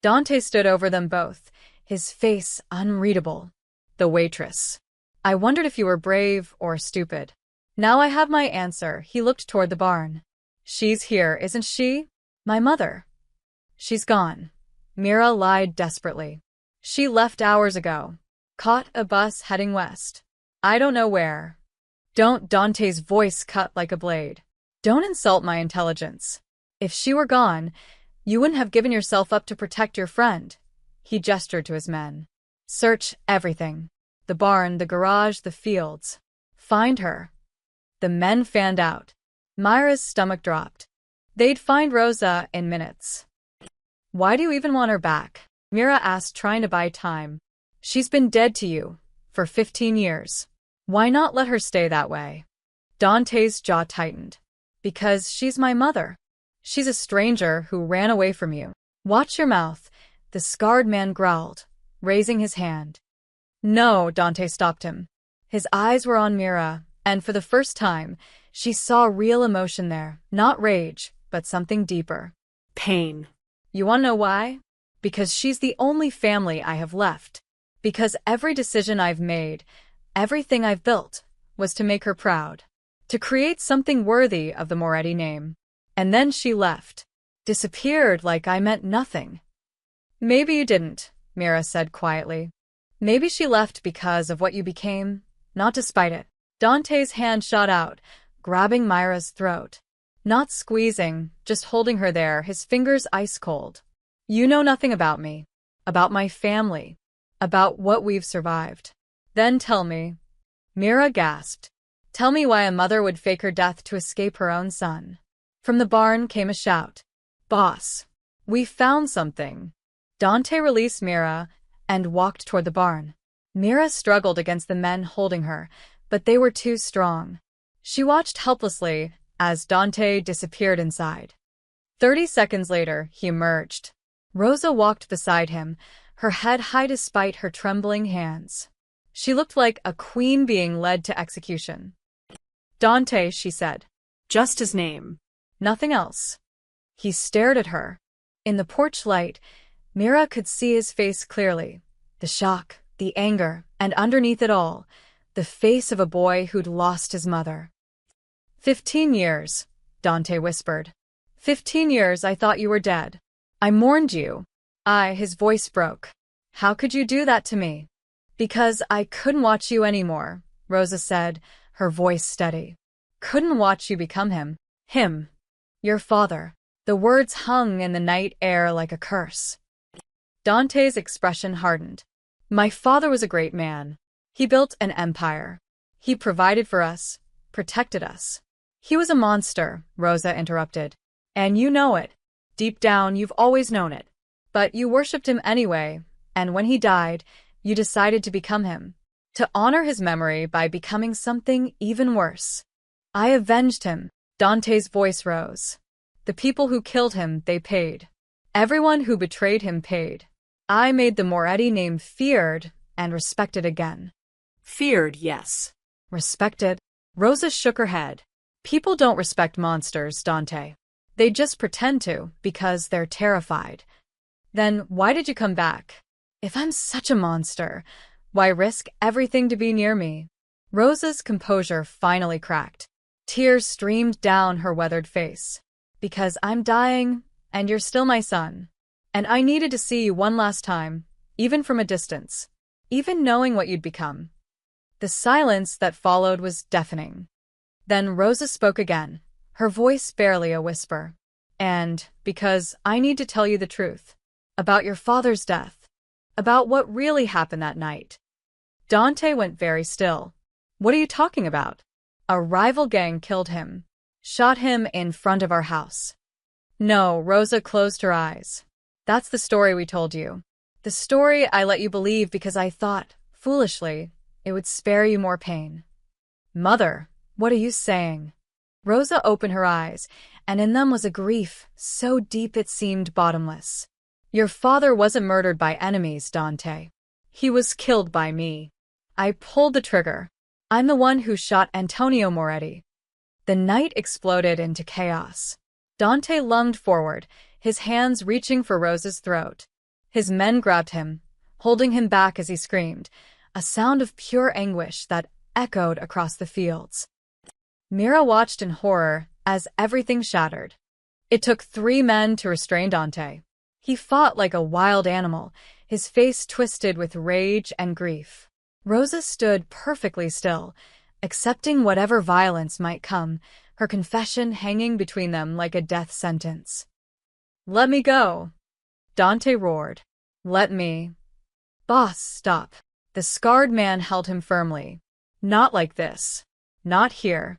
Dante stood over them both, his face unreadable. The waitress. I wondered if you were brave or stupid. Now I have my answer. He looked toward the barn. She's here, isn't she? My mother. She's gone. Mira lied desperately. She left hours ago. Caught a bus heading west. I don't know where. Don't. Dante's voice cut like a blade. Don't insult my intelligence. If she were gone, you wouldn't have given yourself up to protect your friend. He gestured to his men. Search everything. The barn, the garage, the fields. Find her. The men fanned out. Myra's stomach dropped. They'd find Rosa in minutes. Why do you even want her back? Mira asked, trying to buy time. She's been dead to you for 15 years. Why not let her stay that way? Dante's jaw tightened. Because she's my mother. She's a stranger who ran away from you. Watch your mouth, the scarred man growled, raising his hand. No, Dante stopped him. His eyes were on Mira, and for the first time, she saw real emotion there, not rage, but something deeper.
Pain.
You want to know why? Because she's the only family I have left. Because every decision I've made, everything I've built, was to make her proud. To create something worthy of the Moretti name. And then she left. Disappeared like I meant nothing. Maybe you didn't, Mira said quietly. Maybe she left because of what you became, not despite it. Dante's hand shot out, grabbing Myra's throat. Not squeezing, just holding her there, his fingers ice cold. You know nothing about me, about my family, about what we've survived. Then tell me. Mira gasped. Tell me why a mother would fake her death to escape her own son. From the barn came a shout. Boss, we found something. Dante released Mira and walked toward the barn. Mira struggled against the men holding her, but they were too strong. She watched helplessly as Dante disappeared inside. 30 seconds later, he emerged. Rosa walked beside him, her head high despite her trembling hands. She looked like a queen being led to execution. Dante, she said.
Just his name.
Nothing else. He stared at her. In the porch light, Mira could see his face clearly. The shock, the anger, and underneath it all, the face of a boy who'd lost his mother. 15 years, Dante whispered. 15 years I thought you were dead. I mourned you. His voice broke. How could you do that to me? Because I couldn't watch you anymore, Rosa said, her voice steady. Couldn't watch you become him. Him. Your father. The words hung in the night air like a curse. Dante's expression hardened. My father was a great man. He built an empire. He provided for us, protected us. He was a monster, Rosa interrupted. And you know it. Deep down, you've always known it. But you worshipped him anyway, and when he died, you decided to become him. To honor his memory by becoming something even worse. I avenged him. Dante's voice rose. The people who killed him, they paid. Everyone who betrayed him paid. I made the Moretti name feared and respected again.
Feared, yes.
Respected? Rosa shook her head. People don't respect monsters, Dante. They just pretend to, because they're terrified. Then why did you come back? If I'm such a monster, why risk everything to be near me? Rosa's composure finally cracked. Tears streamed down her weathered face. Because I'm dying, and you're still my son. And I needed to see you one last time, even from a distance. Even knowing what you'd become. The silence that followed was deafening. Then Rosa spoke again, her voice barely a whisper. And because I need to tell you the truth. About your father's death. About what really happened that night. Dante went very still. What are you talking about? A rival gang killed him. Shot him in front of our house. No, Rosa closed her eyes. That's the story we told you. The story I let you believe because I thought, foolishly, it would spare you more pain. Mother, what are you saying? Rosa opened her eyes, and in them was a grief so deep it seemed bottomless. Your father wasn't murdered by enemies, Dante. He was killed by me. I pulled the trigger. I'm the one who shot Antonio Moretti. The night exploded into chaos. Dante lunged forward, his hands reaching for Rosa's throat. His men grabbed him, holding him back as he screamed, a sound of pure anguish that echoed across the fields. Mira watched in horror as everything shattered. It took 3 men to restrain Dante. He fought like a wild animal, his face twisted with rage and grief. Rosa stood perfectly still, accepting whatever violence might come, her confession hanging between them like a death sentence. Let me go, Dante roared. Let me. Boss, stop. The scarred man held him firmly. Not like this. Not here.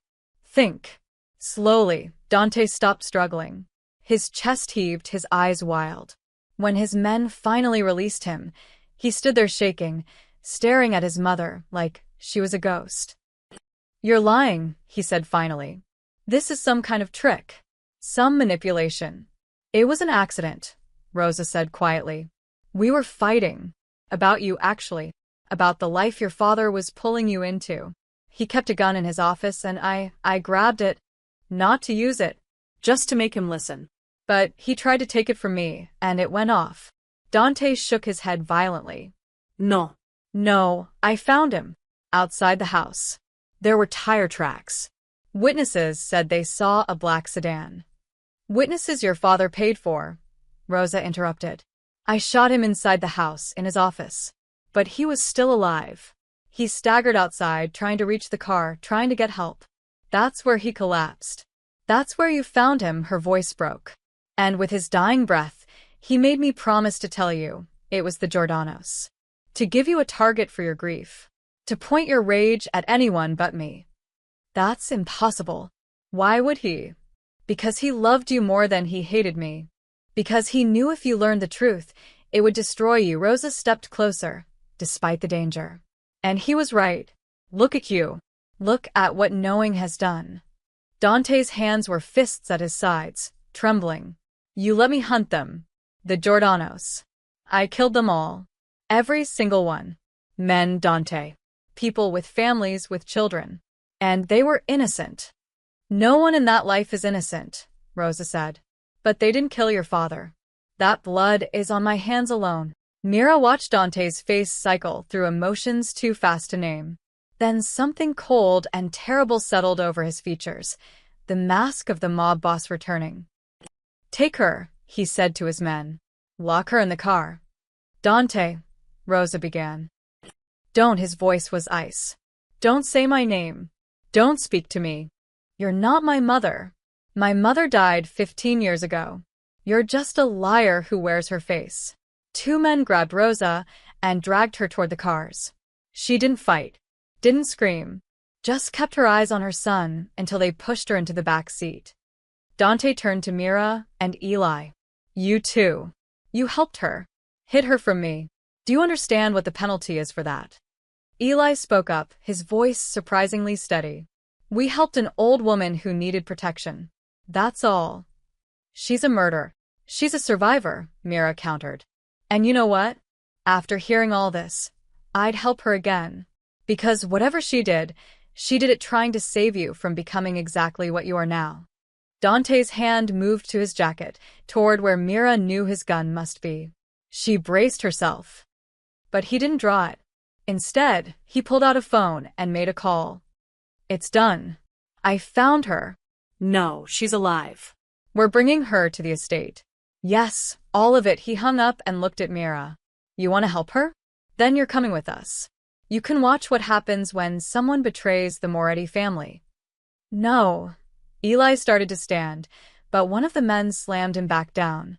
Think. Slowly, Dante stopped struggling. His chest heaved, his eyes wild. When his men finally released him, he stood there shaking, staring at his mother like she was a ghost. "You're lying," he said finally. "This is some kind of trick. Some manipulation." "It was an accident," Rosa said quietly. "We were fighting. About you, actually. About the life your father was pulling you into. He kept a gun in his office and I grabbed it. Not to use it.
Just to make him listen.
But he tried to take it from me, and it went off." Dante shook his head violently.
No.
"No, I found him. Outside the house. There were tire tracks. Witnesses said they saw a black sedan." "Witnesses your father paid for," Rosa interrupted. "I shot him inside the house, in his office. But he was still alive. He staggered outside, trying to reach the car, trying to get help. That's where he collapsed." "That's where you found him," her voice broke. "And with his dying breath, he made me promise to tell you it was the Giordano's. To give you a target for your grief. To point your rage at anyone but me." "That's impossible." "Why would he?" "Because he loved you more than he hated me. Because he knew if you learned the truth, it would destroy you." Rosa stepped closer, despite the danger. "And he was right. Look at you. Look at what knowing has done." Dante's hands were fists at his sides, trembling. "You let me hunt them. The Giordano's. I killed them all. Every single one. Men, Dante. People with families, with children. And they were innocent." "No one in that life is innocent," Rosa said. "But they didn't kill your father. That blood is on my hands alone." Mira watched Dante's face cycle through emotions too fast to name. Then something cold and terrible settled over his features, the mask of the mob boss returning. "Take her," he said to his men. "Lock her in the car." "Dante," Rosa began. "Don't," his voice was ice. "Don't say my name. Don't speak to me. You're not my mother. My mother died 15 years ago. You're just a liar who wears her face." Two men grabbed Rosa and dragged her toward the cars. She didn't fight, didn't scream, just kept her eyes on her son until they pushed her into the back seat. Dante turned to Mira and Eli. "You too. You helped her. Hid her from me. Do you understand what the penalty is for that?" Eli spoke up, his voice surprisingly steady. "We helped an old woman who needed protection. That's all." "She's a murderer. She's a survivor," Mira countered. "And you know what? After hearing all this, I'd help her again. Because whatever she did it trying to save you from becoming exactly what you are now." Dante's hand moved to his jacket, toward where Mira knew his gun must be. She braced herself. But he didn't draw it. Instead, he pulled out a phone and made a call. "It's done. I found her."
No, she's alive.
"We're bringing her to the estate." "Yes, all of it." He hung up and looked at Mira. "You want to help her? Then you're coming with us. You can watch what happens when someone betrays the Moretti family." "No." Eli started to stand, but one of the men slammed him back down.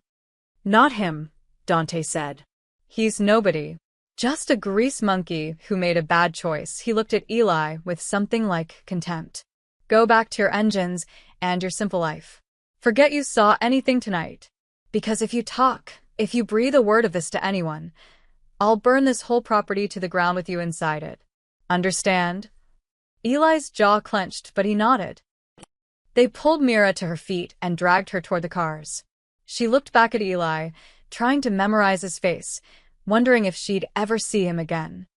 Not him, Dante said.
"He's nobody. Just a grease monkey who made a bad choice." He looked at Eli with something like contempt. "Go back to your engines and your simple life. Forget you saw anything tonight. Because if you talk, if you breathe a word of this to anyone, I'll burn this whole property to the ground with you inside it. Understand?" Eli's jaw clenched, but he nodded. They pulled Mira to her feet and dragged her toward the cars. She looked back at Eli, trying to memorize his face, wondering if she'd ever see him again.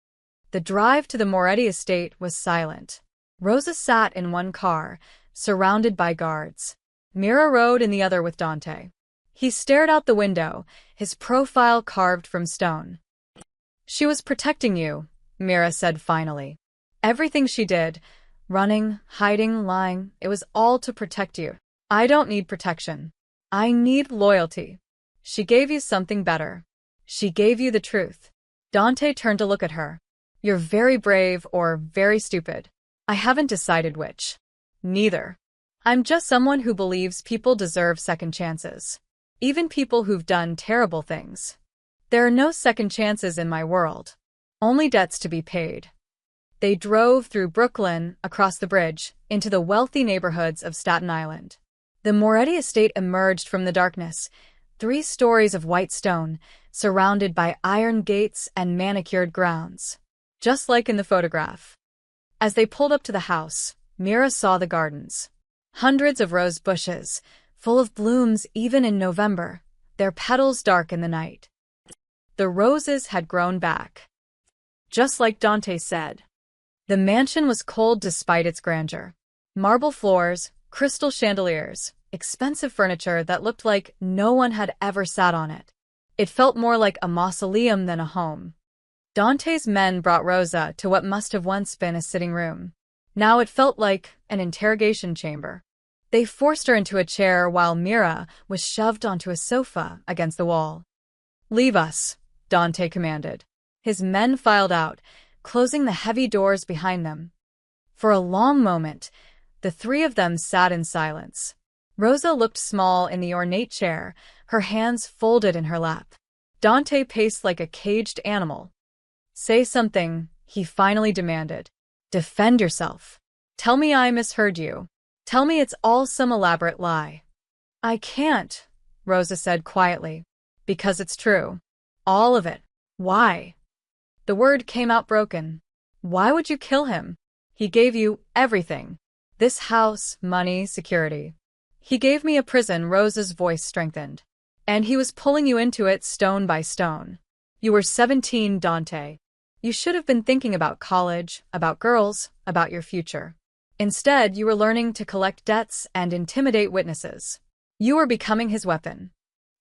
The drive to the Moretti estate was silent. Rosa sat in one car, surrounded by guards. Mira rode in the other with Dante. He stared out the window, his profile carved from stone. "She was protecting you," Mira said finally. "Everything she did, running, hiding, lying, it was all to protect you. I don't need protection. I need loyalty. She gave you something better. She gave you the truth." Dante turned to look at her. "You're very brave or very stupid. I haven't decided which." "Neither. I'm just someone who believes people deserve second chances. Even people who've done terrible things. There are no second chances in my world. Only debts to be paid." They drove through Brooklyn, across the bridge, into the wealthy neighborhoods of Staten Island. The Moretti estate emerged from the darkness, 3 stories of white stone, surrounded by iron gates and manicured grounds, just like in the photograph. As they pulled up to the house, Mira saw the gardens. Hundreds of rose bushes, full of blooms even in November, their petals dark in the night. The roses had grown back. Just like Dante said. The mansion was cold despite its grandeur. Marble floors, crystal chandeliers, expensive furniture that looked like no one had ever sat on it. It felt more like a mausoleum than a home. Dante's men brought Rosa to what must have once been a sitting room. Now it felt like an interrogation chamber. They forced her into a chair while Mira was shoved onto a sofa against the wall. "Leave us," Dante commanded. His men filed out, closing the heavy doors behind them. For a long moment, the 3 of them sat in silence. Rosa looked small in the ornate chair, her hands folded in her lap. Dante paced like a caged animal. "Say something," he finally demanded. "Defend yourself. Tell me I misheard you. Tell me it's all some elaborate lie." "I can't," Rosa said quietly. "Because it's true. All of it." "Why?" The word came out broken. "Why would you kill him? He gave you everything. This house, money, security. He gave me a prison." Rosa's voice strengthened. "And he was pulling you into it stone by stone. You were 17, Dante. You should have been thinking about college, about girls, about your future. Instead, you were learning to collect debts and intimidate witnesses. You were becoming his weapon.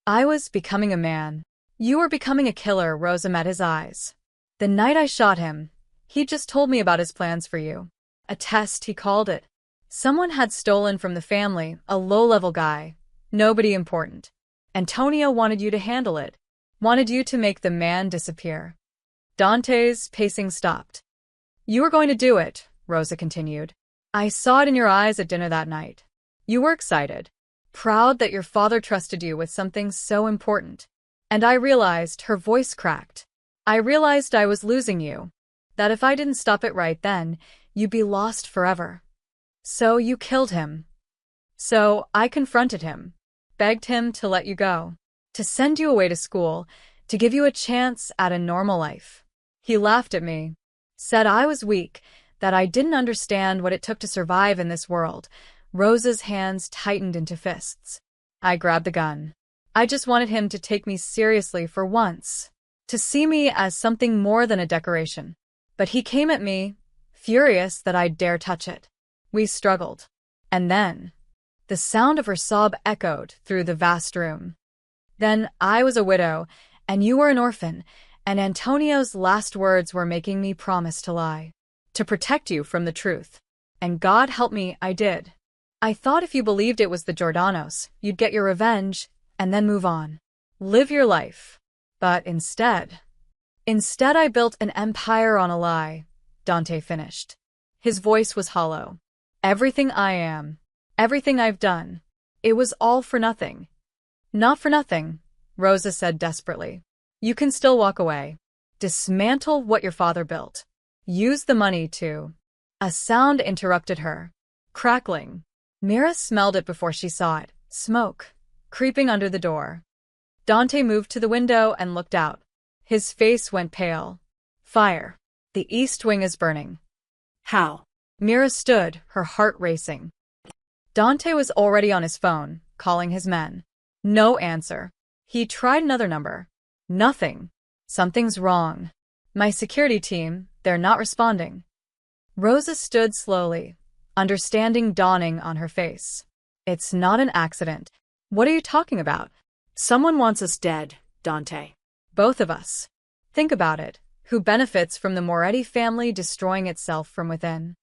I was becoming a man. You were becoming a killer." Rosa met his eyes. "The night I shot him, he just told me about his plans for you. A test, he called it. Someone had stolen from the family, a low-level guy. Nobody important. Antonio wanted you to handle it. Wanted you to make the man disappear." Dante's pacing stopped. "You were going to do it," Rosa continued. "I saw it in your eyes at dinner that night. You were excited. Proud that your father trusted you with something so important. And I realized," her voice cracked. "I realized I was losing you. That if I didn't stop it right then, you'd be lost forever. So you killed him. So I confronted him, begged him to let you go, to send you away to school, to give you a chance at a normal life. He laughed at me, said I was weak, that I didn't understand what it took to survive in this world." Rosa's hands tightened into fists. "I grabbed the gun. I just wanted him to take me seriously for once, to see me as something more than a decoration. But he came at me, furious that I'd dare touch it. We struggled. And then..." The sound of her sob echoed through the vast room. "Then I was a widow, and you were an orphan, and Antonio's last words were making me promise to lie. To protect you from the truth. And God help me, I did. I thought if you believed it was the Giordanos, you'd get your revenge, and then move on. Live your life. But instead I built an empire on a lie," Dante finished. His voice was hollow. "Everything I am, everything I've done, it was all for nothing." "Not for nothing," Rosa said desperately. "You can still walk away. Dismantle what your father built. Use the money to..." A sound interrupted her. Crackling. Mira smelled it before she saw it. Smoke. Creeping under the door. Dante moved to the window and looked out. His face went pale. "Fire. The east wing is burning."
"How?"
Mira stood, her heart racing. Dante was already on his phone, calling his men. No answer. He tried another number. Nothing. "Something's wrong. My security team, they're not responding." Rosa stood slowly, understanding dawning on her face. "It's not an accident." "What are you talking about?"
"Someone wants us dead, Dante."
"Both of us. Think about it. Who benefits from the Moretti family destroying itself from within?"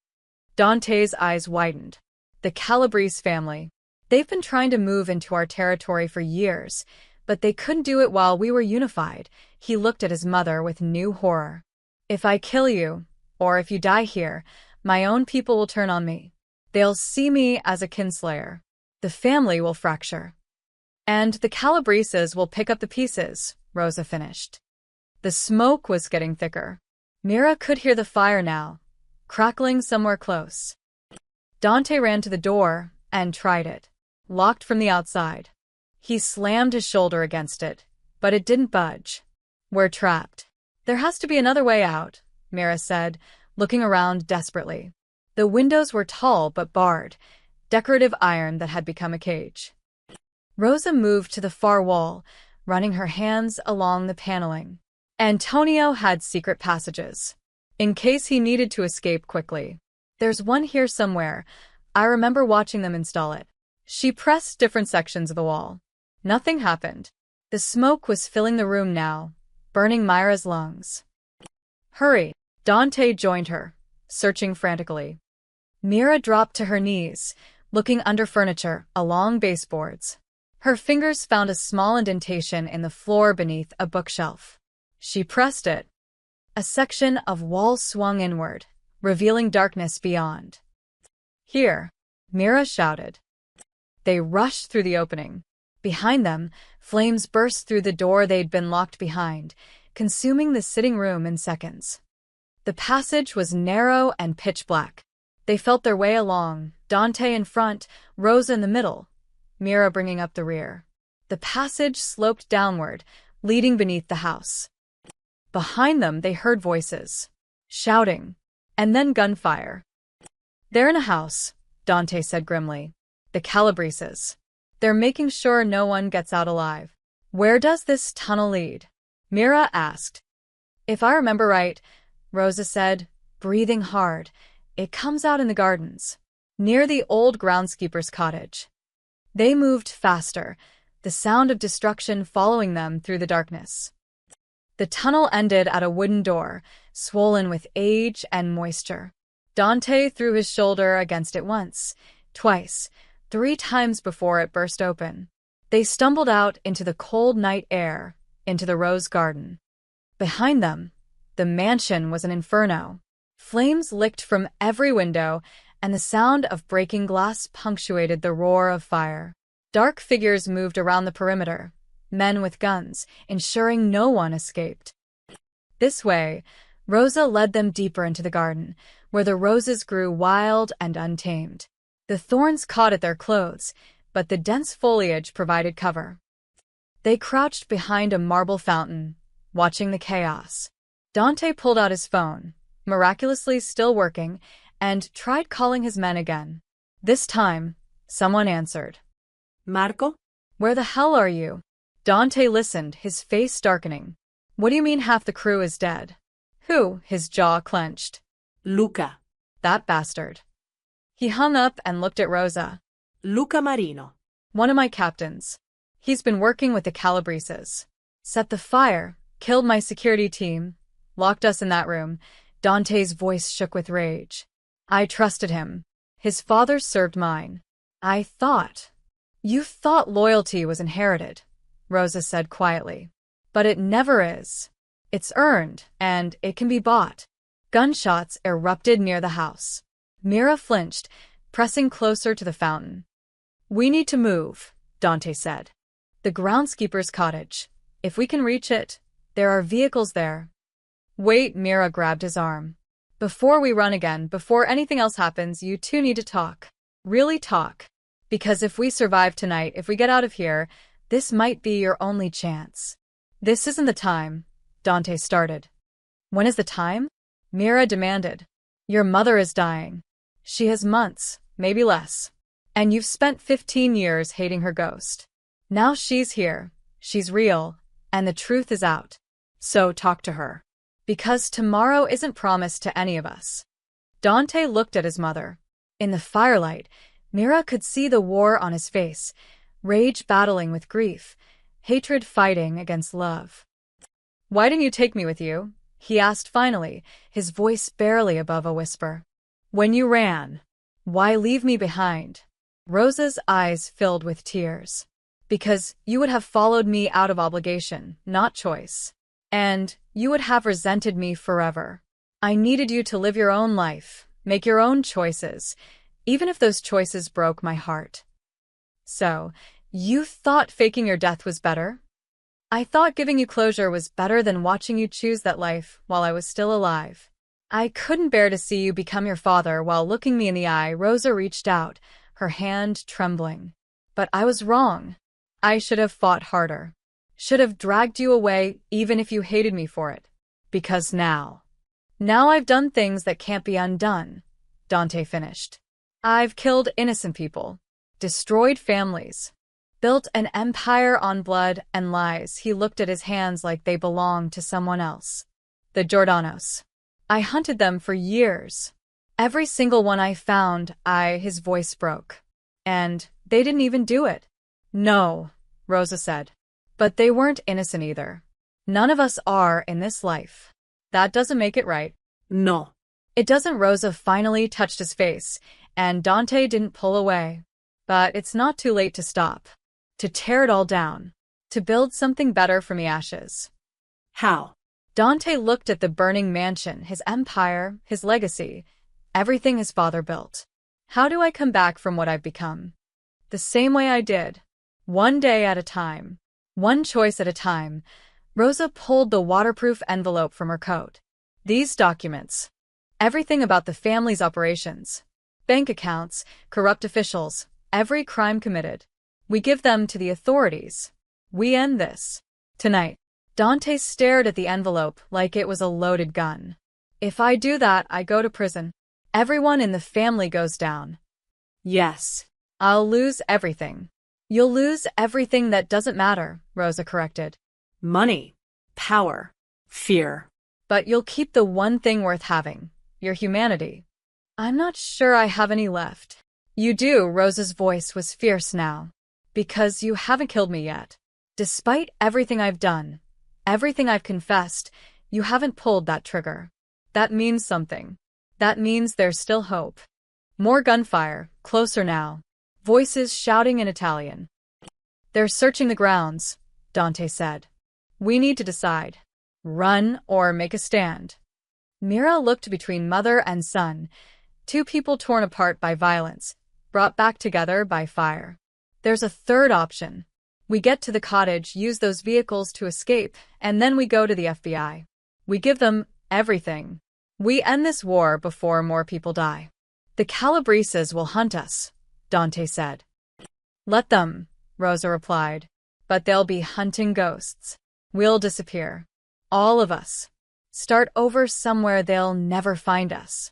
Dante's eyes widened. "The Calabrese family. They've been trying to move into our territory for years, but they couldn't do it while we were unified." He looked at his mother with new horror. "If I kill you, or if you die here, my own people will turn on me. They'll see me as a kinslayer. The family will fracture. And the Calabreses will pick up the pieces," Rosa finished. The smoke was getting thicker. Mira could hear the fire now, crackling somewhere close. Dante ran to the door and tried it, locked from the outside. He slammed his shoulder against it, but it didn't budge. We're trapped. There has to be another way out, Mira said, looking around desperately. The windows were tall but barred, decorative iron that had become a cage. Rosa moved to the far wall, running her hands along the paneling. Antonio had secret passages, in case he needed to escape quickly. There's one here somewhere. I remember watching them install it. She pressed different sections of the wall. Nothing happened. The smoke was filling the room now, burning Myra's lungs. Hurry! Dante joined her, searching frantically. Mira dropped to her knees, looking under furniture, along baseboards. Her fingers found a small indentation in the floor beneath a bookshelf. She pressed it. A section of wall swung inward, revealing darkness beyond. Here! Mira shouted. They rushed through the opening. Behind them, flames burst through the door they'd been locked behind, consuming the sitting room in seconds. The passage was narrow and pitch black. They felt their way along, Dante in front, Rosa in the middle, Mira bringing up the rear. The passage sloped downward, leading beneath the house. Behind them they heard voices, shouting, and then gunfire. They're in a house, Dante said grimly. The Calabreses. They're making sure no one gets out alive. Where does this tunnel lead? Mira asked. If I remember right, Rosa said, breathing hard, it comes out in the gardens, near the old groundskeeper's cottage. They moved faster, the sound of destruction following them through the darkness. The tunnel ended at a wooden door, swollen with age and moisture. Dante threw his shoulder against it once, twice, 3 times before it burst open. They stumbled out into the cold night air, into the rose garden. Behind them, the mansion was an inferno. Flames licked from every window, and the sound of breaking glass punctuated the roar of fire. Dark figures moved around the perimeter, men with guns, ensuring no one escaped. This way, Rosa led them deeper into the garden, where the roses grew wild and untamed. The thorns caught at their clothes, but the dense foliage provided cover. They crouched behind a marble fountain, watching the chaos. Dante pulled out his phone, miraculously still working, and tried calling his men again. This time, someone answered.
Marco?
Where the hell are you? Dante listened, his face darkening. What do you mean half the crew is dead? Who? His jaw clenched.
Luca.
That bastard. He hung up and looked at Rosa.
Luca Marino.
One of my captains. He's been working with the Calabreses. Set the fire, killed my security team, locked us in that room. Dante's voice shook with rage. I trusted him. His father served mine. I thought. You thought loyalty was inherited, Rosa said quietly. But it never is. It's earned, and it can be bought. Gunshots erupted near the house. Mira flinched, pressing closer to the fountain. We need to move, Dante said. The groundskeeper's cottage. If we can reach it, there are vehicles there. Wait, Mira grabbed his arm. Before we run again, before anything else happens, you two need to talk. Really talk. Because if we survive tonight, if we get out of here, this might be your only chance. This isn't the time, Dante started. When is the time? Mira demanded. Your mother is dying. She has months, maybe less. And you've spent 15 years hating her ghost. Now she's here, she's real, and the truth is out. So talk to her. Because tomorrow isn't promised to any of us. Dante looked at his mother. In the firelight, Mira could see the war on his face, rage battling with grief, hatred fighting against love. Why didn't you take me with you? He asked finally, his voice barely above a whisper. When you ran. Why leave me behind? Rosa's eyes filled with tears. Because you would have followed me out of obligation, not choice. And you would have resented me forever. I needed you to live your own life, make your own choices, even if those choices broke my heart. So, you thought faking your death was better? I thought giving you closure was better than watching you choose that life while I was still alive. I couldn't bear to see you become your father. While looking me in the eye, Rosa reached out, her hand trembling. But I was wrong. I should have fought harder. Should have dragged you away even if you hated me for it. Because now I've done things that can't be undone, Dante finished. I've killed innocent people, destroyed families, built an empire on blood and lies. He looked at his hands like they belonged to someone else. The Giordanos. I hunted them for years. Every single one I found, his voice broke. And they didn't even do it. No, Rosa said. But they weren't innocent either. None of us are in this life. That doesn't make it right.
No.
It doesn't. Rosa finally touched his face, and Dante didn't pull away. But it's not too late to stop. To tear it all down. To build something better from the ashes.
How?
Dante looked at the burning mansion, his empire, his legacy, everything his father built. How do I come back from what I've become? The same way I did. One day at a time. One choice at a time. Rosa pulled the waterproof envelope from her coat. These documents. Everything about the family's operations. Bank accounts, corrupt officials, every crime committed. We give them to the authorities. We end this. Tonight. Dante stared at the envelope like it was a loaded gun. If I do that, I go to prison. Everyone in the family goes down.
Yes.
I'll lose everything. You'll lose everything that doesn't matter, Rosa corrected.
Money. Power. Fear.
But you'll keep the one thing worth having, your humanity. I'm not sure I have any left. You do, Rosa's voice was fierce now. Because you haven't killed me yet. Despite everything I've done, everything I've confessed, you haven't pulled that trigger. That means something. That means there's still hope. More gunfire, closer now. Voices shouting in Italian. They're searching the grounds, Dante said. We need to decide. Run or make a stand. Mira looked between mother and son, two people torn apart by violence, brought back together by fire. There's a third option. We get to the cottage, use those vehicles to escape, and then we go to the FBI. We give them everything. We end this war before more people die. The Calabreses will hunt us, Dante said. Let them, Rosa replied. But they'll be hunting ghosts. We'll disappear. All of us. Start over somewhere they'll never find us.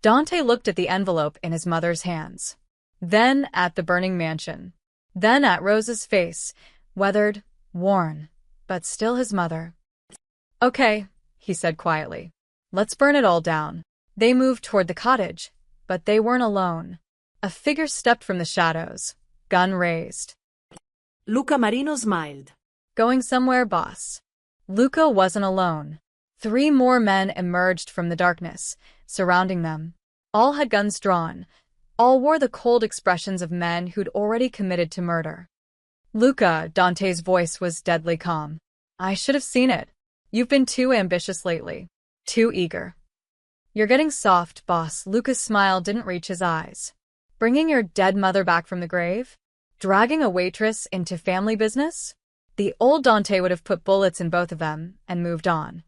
Dante looked at the envelope in his mother's hands. Then at the burning mansion. Then at Rosa's face, weathered, worn, but still his mother. Okay, he said quietly. Let's burn it all down. They moved toward the cottage, but they weren't alone. A figure stepped from the shadows, gun raised.
Luca Marino smiled.
Going somewhere, boss. Luca wasn't alone. 3 more men emerged from the darkness, surrounding them. All had guns drawn. All wore the cold expressions of men who'd already committed to murder. Luca, Dante's voice was deadly calm. I should have seen it. You've been too ambitious lately. Too eager. You're getting soft, boss. Luca's smile didn't reach his eyes. Bringing your dead mother back from the grave? Dragging a waitress into family business? The old Dante would have put bullets in both of them and moved on.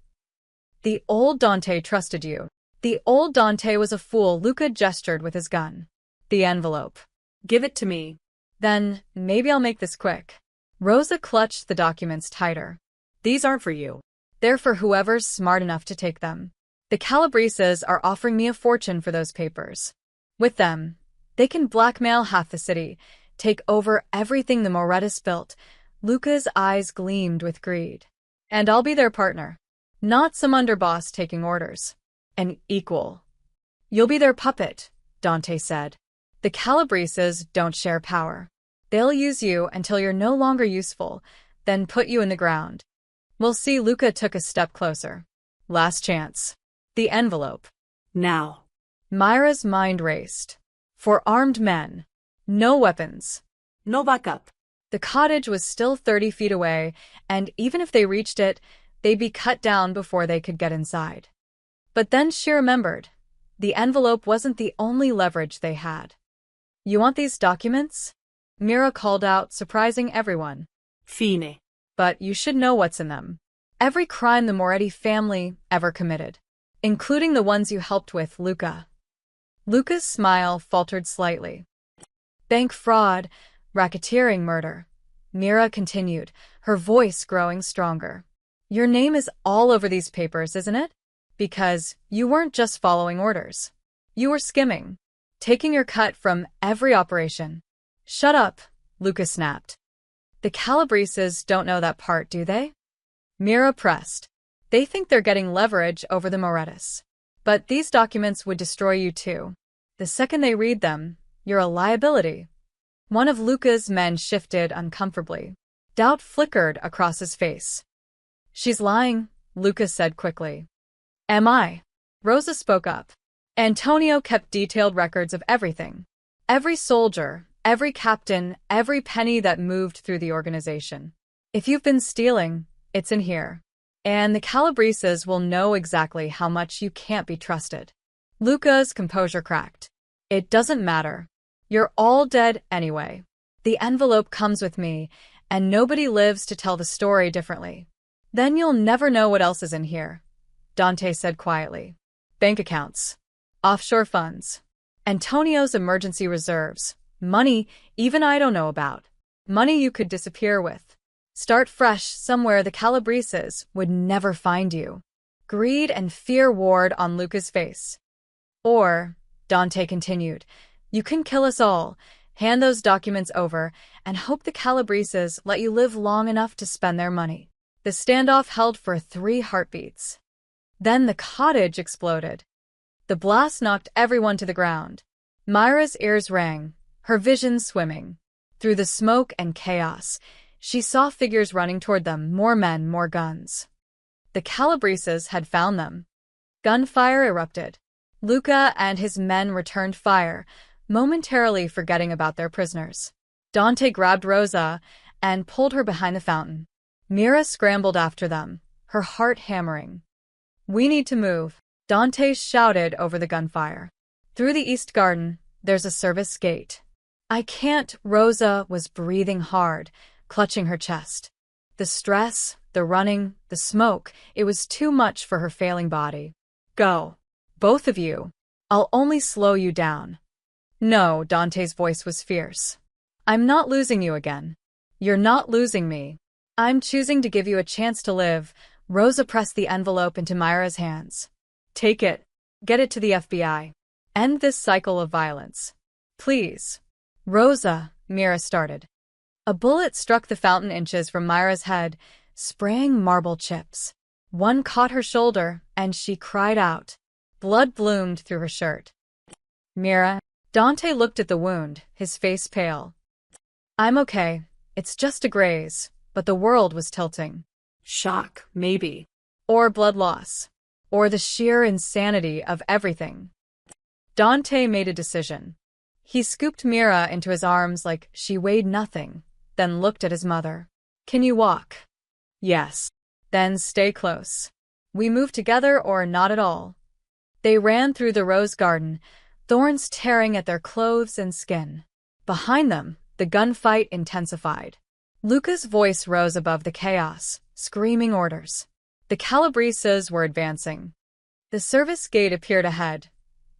The old Dante trusted you. The old Dante was a fool. Luca gestured with his gun. The envelope.
Give it to me.
Then, maybe I'll make this quick. Rosa clutched the documents tighter.
These aren't for you.
They're for whoever's smart enough to take them. The Calabreses are offering me a fortune for those papers. With them, they can blackmail half the city, take over everything the Morettas built. Luca's eyes gleamed with greed. And I'll be their partner. Not some underboss taking orders. An equal. You'll be their puppet, Dante said. The Calabreses don't share power. They'll use you until you're no longer useful, then put you in the ground. We'll see. Luca took a step closer. Last chance. The envelope.
Now.
Myra's mind raced. For armed men. No weapons.
No backup.
The cottage was still 30 feet away, and even if they reached it, they'd be cut down before they could get inside. But then she remembered. The envelope wasn't the only leverage they had. You want these documents? Mira called out, surprising everyone.
Fine.
But you should know what's in them. Every crime the Moretti family ever committed. including the ones you helped with, Luca. Luca's smile faltered slightly. Bank fraud, racketeering, murder. Mira continued, her voice growing stronger. Your name is all over these papers, isn't it? Because you weren't just following orders. You were skimming, taking your cut from every operation. Shut up, Luca snapped. The Calabreses don't know that part, do they? Mira pressed. They think they're getting leverage over the Morettas. But these documents would destroy you too. The second they read them, you're a liability. One of Luca's men shifted uncomfortably. Doubt flickered across his face. She's lying, Luca said quickly. Am I? Rosa spoke up. Antonio kept detailed records of everything. Every soldier, every captain, every penny that moved through the organization. If you've been stealing, it's in here. And the Calabreses will know exactly how much you can't be trusted. Luca's composure cracked. It doesn't matter. You're all dead anyway. The envelope comes with me, and nobody lives to tell the story differently. Then you'll never know what else is in here, Dante said quietly. Bank accounts. Offshore funds. Antonio's emergency reserves. Money even I don't know about. Money you could disappear with. Start fresh somewhere the Calabreses would never find you. Greed and fear warred on Luca's face. Or, Dante continued, you can kill us all, hand those documents over, and hope the Calabreses let you live long enough to spend their money. The standoff held for 3 heartbeats. Then the cottage exploded. The blast knocked everyone to the ground. Myra's ears rang, her vision swimming. Through the smoke and chaos, she saw figures running toward them, more men, more guns. The Calabreses had found them. Gunfire erupted. Luca and his men returned fire, momentarily forgetting about their prisoners. Dante grabbed Rosa and pulled her behind the fountain. Mira scrambled after them, her heart hammering. We need to move, Dante shouted over the gunfire. Through the east garden, there's a service gate. I can't, Rosa was breathing hard, clutching her chest. The stress, the running, the smoke, it was too much for her failing body. Go. Both of you. I'll only slow you down. No, Dante's voice was fierce. I'm not losing you again. You're not losing me. I'm choosing to give you a chance to live. Rosa pressed the envelope into Myra's hands. Take it. Get it to the FBI. End this cycle of violence. Please. Rosa, Mira started. A bullet struck the fountain inches from Myra's head, spraying marble chips. One caught her shoulder, and she cried out. Blood bloomed through her shirt. Mira. Dante looked at the wound, his face pale. I'm okay. It's just a graze, but the world was tilting.
Shock, maybe.
Or blood loss. Or the sheer insanity of everything. Dante made a decision. He scooped Mira into his arms like she weighed nothing, then looked at his mother. Can you walk? Yes. Then stay close. We move together or not at all. They ran through the rose garden, thorns tearing at their clothes and skin. Behind them, the gunfight intensified. Luca's voice rose above the chaos, screaming orders. The Calabreses were advancing. The service gate appeared ahead.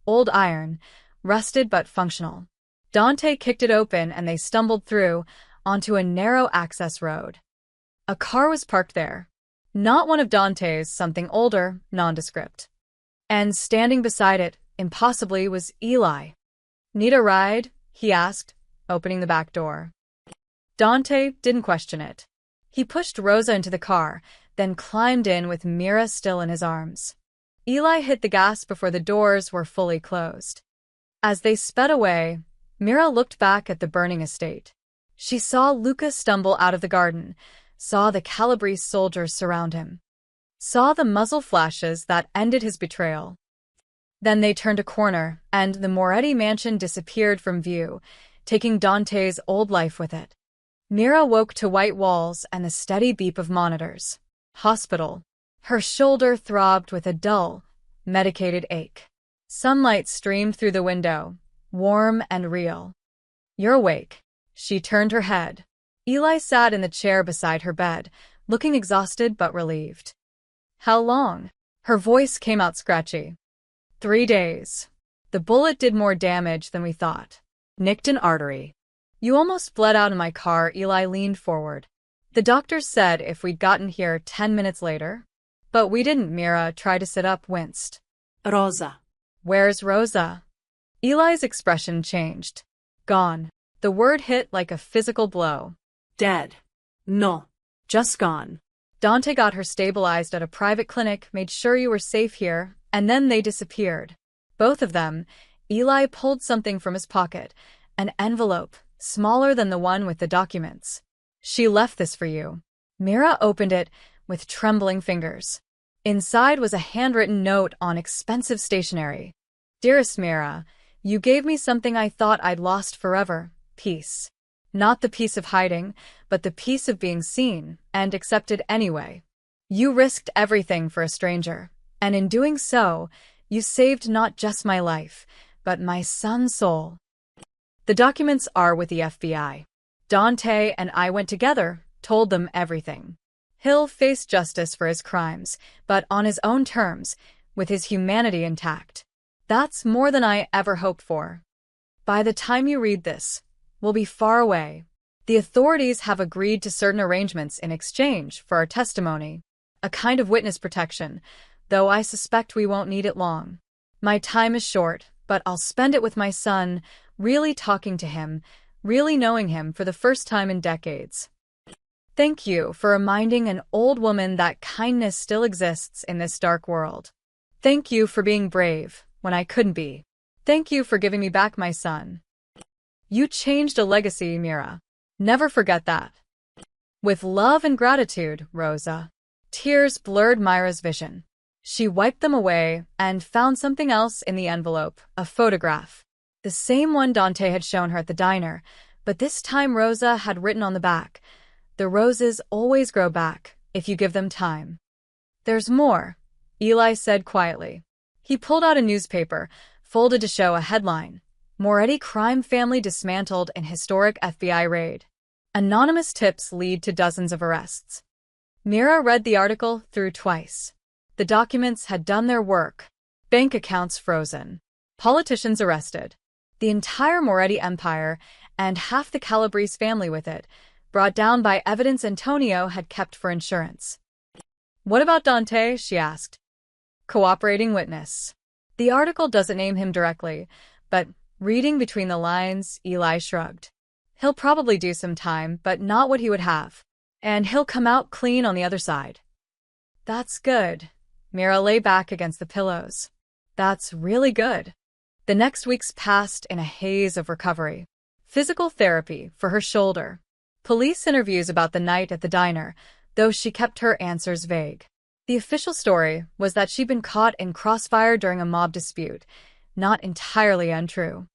Old iron, rusted but functional. Dante kicked it open and they stumbled through, onto a narrow access road. A car was parked there. Not one of Dante's, something older, nondescript. And standing beside it, impossibly, was Eli. Need a ride? He asked, opening the back door. Dante didn't question it. He pushed Rosa into the car, then climbed in with Mira still in his arms. Eli hit the gas before the doors were fully closed. As they sped away, Mira looked back at the burning estate. She saw Luca stumble out of the garden, saw the Calabrese soldiers surround him, saw the muzzle flashes that ended his betrayal. Then they turned a corner, and the Moretti mansion disappeared from view, taking Dante's old life with it. Mira woke to white walls and the steady beep of monitors. Hospital. Her shoulder throbbed with a dull, medicated ache. Sunlight streamed through the window, warm and real. You're awake. She turned her head. Eli sat in the chair beside her bed, looking exhausted but relieved. How long? Her voice came out scratchy. 3 days. The bullet did more damage than we thought.
Nicked an artery.
You almost bled out in my car. Eli leaned forward. The doctors said if we'd gotten here 10 minutes later. But we didn't. Mira tried to sit up, winced.
Rosa.
Where's Rosa? Eli's expression changed. Gone. The word hit like a physical blow.
Dead. No. Just gone.
Dante got her stabilized at a private clinic, made sure you were safe here, and then they disappeared. Both of them. Eli pulled something from his pocket, an envelope, smaller than the one with the documents. She left this for you. Mira opened it with trembling fingers. Inside was a handwritten note on expensive stationery. Dearest Mira, you gave me something I thought I'd lost forever. Peace. Not the peace of hiding, but the peace of being seen and accepted anyway. You risked everything for a stranger, and in doing so, you saved not just my life, but my son's soul. The documents are with the FBI. Dante and I went together, told them everything. He'll face justice for his crimes, but on his own terms, with his humanity intact. That's more than I ever hoped for. By the time you read this, we'll be far away. The authorities have agreed to certain arrangements in exchange for our testimony, a kind of witness protection, though I suspect we won't need it long. My time is short, but I'll spend it with my son, really talking to him, really knowing him for the first time in decades. Thank you for reminding an old woman that kindness still exists in this dark world. Thank you for being brave when I couldn't be. Thank you for giving me back my son. You changed a legacy, Mira. Never forget that. With love and gratitude, Rosa. Tears blurred Myra's vision. She wiped them away and found something else in the envelope, a photograph. The same one Dante had shown her at the diner, but this time Rosa had written on the back, "The roses always grow back, if you give them time." There's more, Eli said quietly. He pulled out a newspaper, folded to show a headline. Moretti crime family dismantled in historic FBI raid. Anonymous tips lead to dozens of arrests. Mira read the article through twice. The documents had done their work. Bank accounts frozen. Politicians arrested. The entire Moretti empire, and half the Calabrese family with it, brought down by evidence Antonio had kept for insurance. What about Dante? She asked. Cooperating witness. The article doesn't name him directly, but reading between the lines, Eli shrugged. He'll probably do some time, but not what he would have. And he'll come out clean on the other side. That's good. Mira lay back against the pillows. That's really good. The next weeks passed in a haze of recovery. Physical therapy for her shoulder. Police interviews about the night at the diner, though she kept her answers vague. The official story was that she'd been caught in crossfire during a mob dispute, not entirely untrue.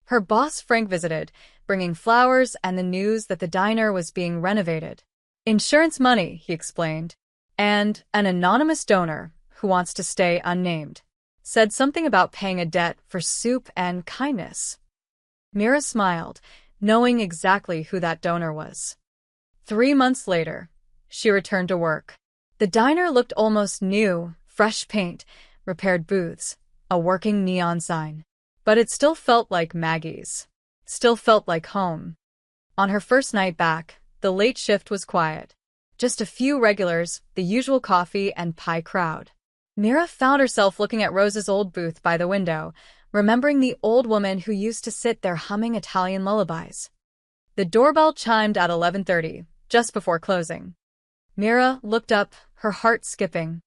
Her boss Frank visited, bringing flowers and the news that the diner was being renovated. Insurance money, he explained, and an anonymous donor, who wants to stay unnamed, said something about paying a debt for soup and kindness. Mira smiled, knowing exactly who that donor was. 3 months later, she returned to work. The diner looked almost new, fresh paint, repaired booths, a working neon sign. But it still felt like Maggie's. Still felt like home. On her first night back, the late shift was quiet. Just a few regulars, the usual coffee and pie crowd. Mira found herself looking at Rose's old booth by the window, remembering the old woman who used to sit there humming Italian lullabies. The doorbell chimed at 11:30, just before closing. Mira looked up, her heart skipping.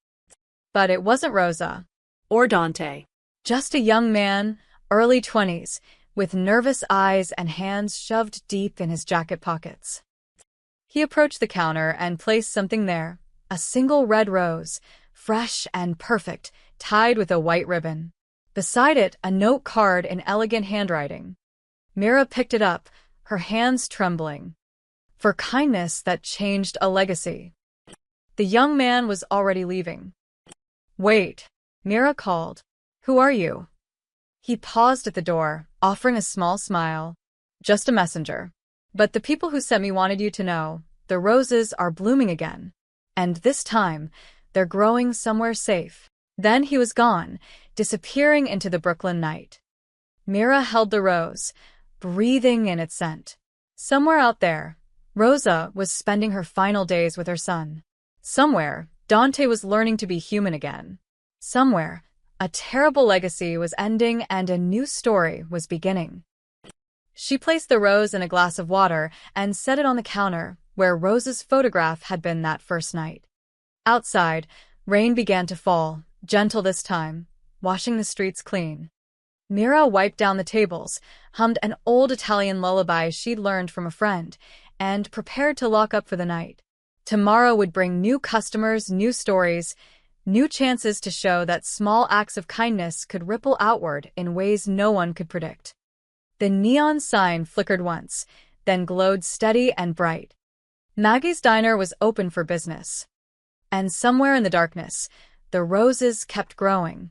But it wasn't Rosa.
Or Dante.
Just a young man, early 20s, with nervous eyes and hands shoved deep in his jacket pockets. He approached the counter and placed something there, a single red rose, fresh and perfect, tied with a white ribbon. Beside it, a note card in elegant handwriting. Mira picked it up, her hands trembling. For kindness that changed a legacy. The young man was already leaving. Wait, Mira called. Who are you? He paused at the door, offering a small smile. Just a messenger. But the people who sent me wanted you to know, the roses are blooming again. And this time, they're growing somewhere safe. Then he was gone, disappearing into the Brooklyn night. Mira held the rose, breathing in its scent. Somewhere out there, Rosa was spending her final days with her son. Somewhere, Dante was learning to be human again. Somewhere, a terrible legacy was ending and a new story was beginning. She placed the rose in a glass of water and set it on the counter where Rosa's photograph had been that first night. Outside, rain began to fall, gentle this time, washing the streets clean. Mira wiped down the tables, hummed an old Italian lullaby she'd learned from a friend, and prepared to lock up for the night. Tomorrow would bring new customers, new stories, new chances to show that small acts of kindness could ripple outward in ways no one could predict. The neon sign flickered once, then glowed steady and bright. Maggie's diner was open for business. And somewhere in the darkness, the roses kept growing.